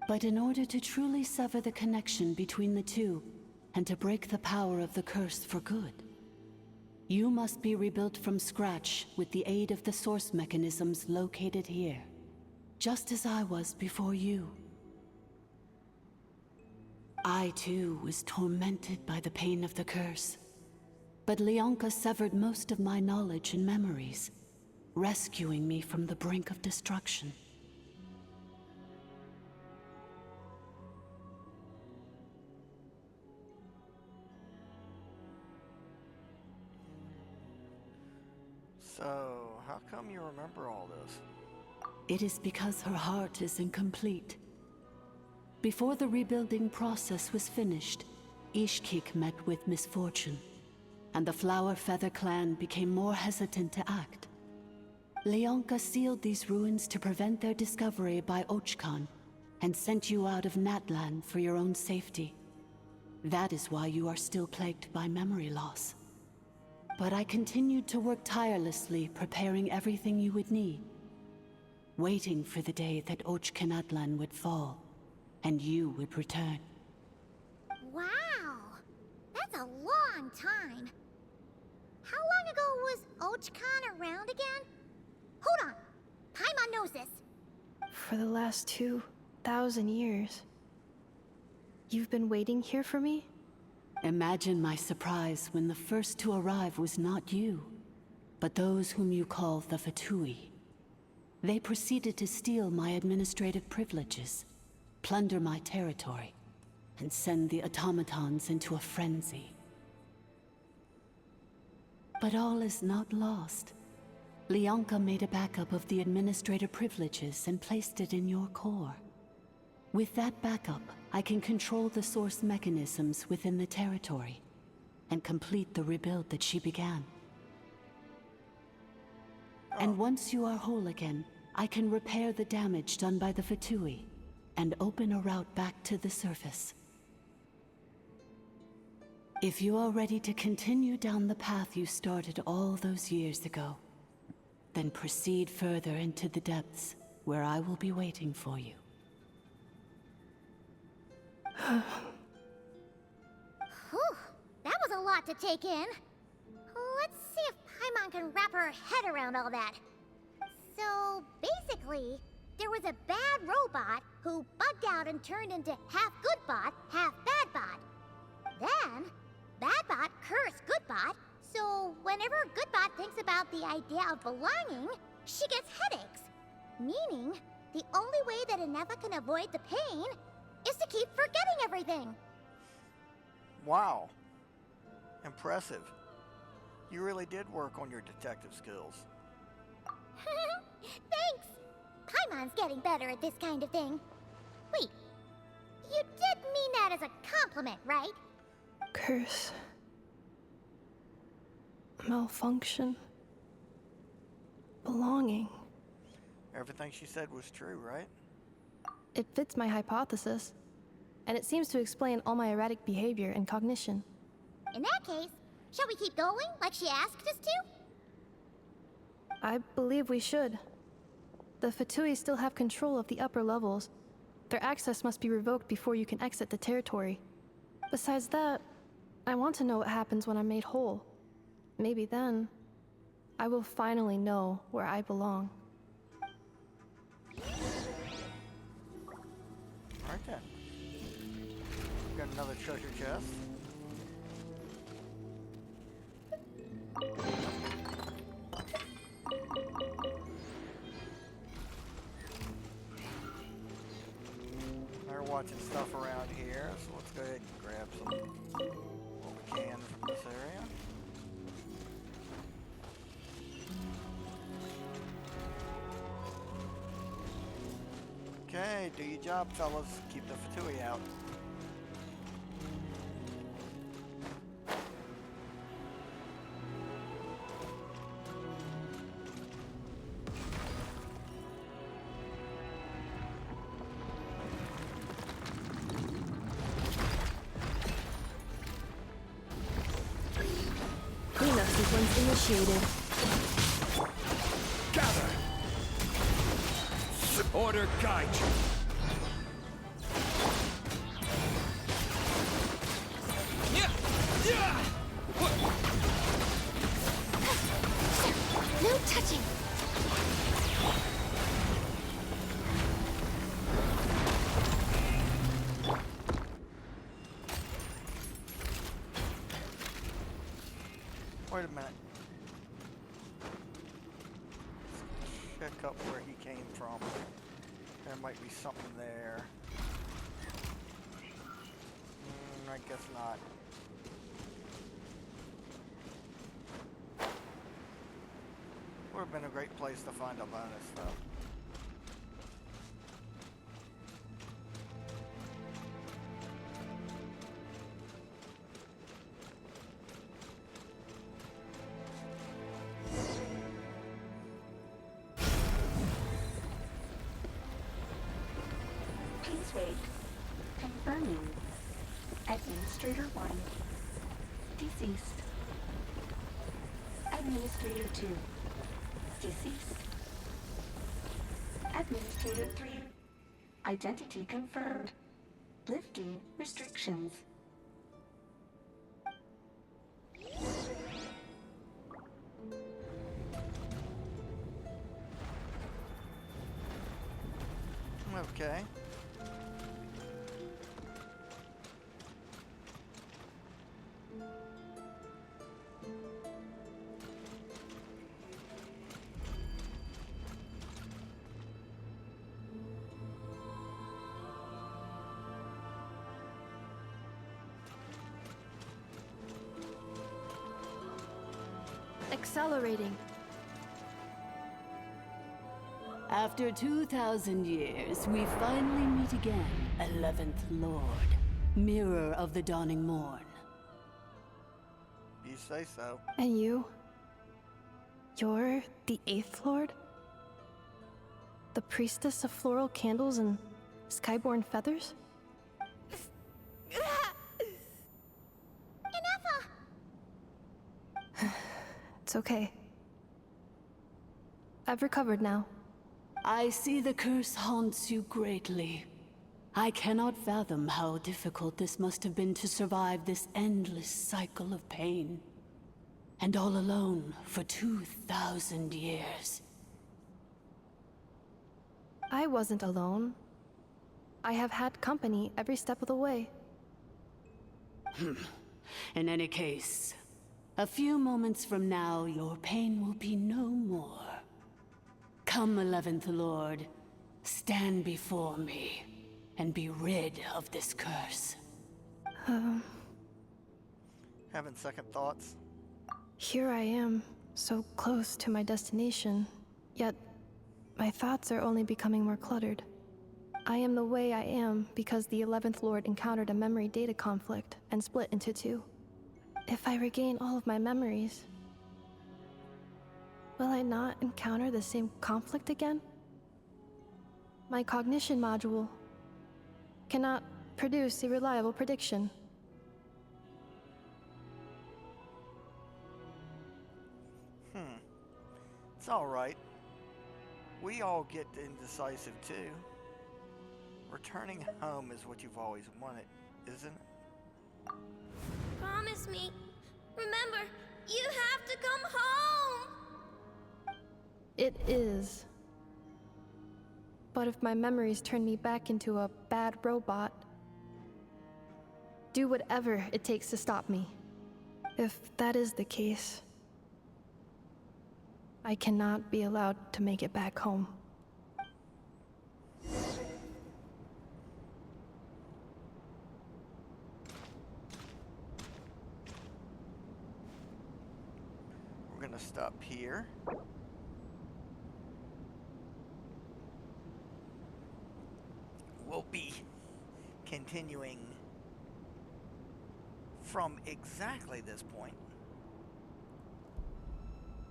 But in order to truly sever the connection between the two, and to break the power of the curse for good, you must be rebuilt from scratch with the aid of the source mechanisms located here, just as I was before you. I too was tormented by the pain of the curse, but Leonka severed most of my knowledge and memories, rescuing me from the brink of destruction. So, how come you remember all this? It is because her heart is incomplete. Before the rebuilding process was finished, Ishkik met with misfortune, and the Flower Feather clan became more hesitant to act. Leonka sealed these ruins to prevent their discovery by Ochkan, and sent you out of Natlan for your own safety. That is why you are still plagued by memory loss. But I continued to work tirelessly, preparing everything you would need, waiting for the day that Ochkanatlan would fall, and you would return. Wow! That's a long time. How long ago was Ochkan around again? Hold on! Paimon knows this. For the last 2,000 years. You've been waiting here for me? Imagine my surprise when the first to arrive was not you, but those whom you call the Fatui. They proceeded to steal my administrative privileges, plunder my territory, and send the automatons into a frenzy. But all is not lost. Leonka made a backup of the administrator privileges and placed it in your core. With that backup, I can control the source mechanisms within the territory and complete the rebuild that she began. And once you are whole again, I can repair the damage done by the Fatui and open a route back to the surface. If you are ready to continue down the path you started all those years ago, then proceed further into the depths, where I will be waiting for you. Whew! a lot to take in. Let's see if Paimon can wrap her head around all that. So, basically, there was a bad robot who bugged out and turned into half good bot, half bad bot. Then, bad bot cursed good bot, so whenever good bot thinks about the idea of belonging, she gets headaches. Meaning, the only way that Ineffa can avoid the pain is to keep forgetting everything. Wow. Impressive. You really did work on your detective skills. Thanks. Paimon's getting better at this kind of thing. Wait, you did mean that as a compliment, right? Curse. Malfunction. Belonging. Everything she said was true, right? It fits my hypothesis. And it seems to explain all my erratic behavior and cognition. In that case, shall we keep going like she asked us to? I believe we should. The Fatui still have control of the upper levels. Their access must be revoked before you can exit the territory. Besides that, I want to know what happens when I'm made whole. Maybe then, I will finally know where I belong. Alright then. Got another treasure chest. They're watching stuff around here, so let's go ahead and grab some what we can from this area. Okay, do your job, fellas. Keep the Fatui out. Cleanup sequence initiated. Gather! Order guide you. No touching! Wait a minute. Check up where he came from. There might be something there. I guess not. Would have been a great place to find a bonus, though. Please wait. Confirming. Administrator 1. Deceased. Administrator 2. Deceased. Administrator 3. Identity confirmed. Lifting restrictions. Okay. Accelerating. After 2,000 years, we finally meet again, 11th Lord, Mirror of the Dawning Morn. You say so. And you? You're the 8th Lord? The priestess of floral candles and skyborn feathers? Ineffa! It's okay. I've recovered now. I see the curse haunts you greatly. I cannot fathom how difficult this must have been to survive this endless cycle of pain. And all alone for 2,000 years. I wasn't alone. I have had company every step of the way. In any case, a few moments from now, your pain will be no more. Come, 11th Lord, stand before me, and be rid of this curse. Having second thoughts? Here I am, so close to my destination, yet my thoughts are only becoming more cluttered. I am the way I am because the 11th Lord encountered a memory data conflict and split into two. If I regain all of my memories, will I not encounter the same conflict again? My cognition module cannot produce a reliable prediction. It's alright. We all get indecisive too. Returning home is what you've always wanted, isn't it? Promise me. Remember, you have to come home! It is. But if my memories turn me back into a bad robot, do whatever it takes to stop me. If that is the case, I cannot be allowed to make it back home. We're gonna stop here. We'll be continuing from exactly this point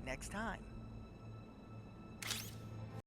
next time.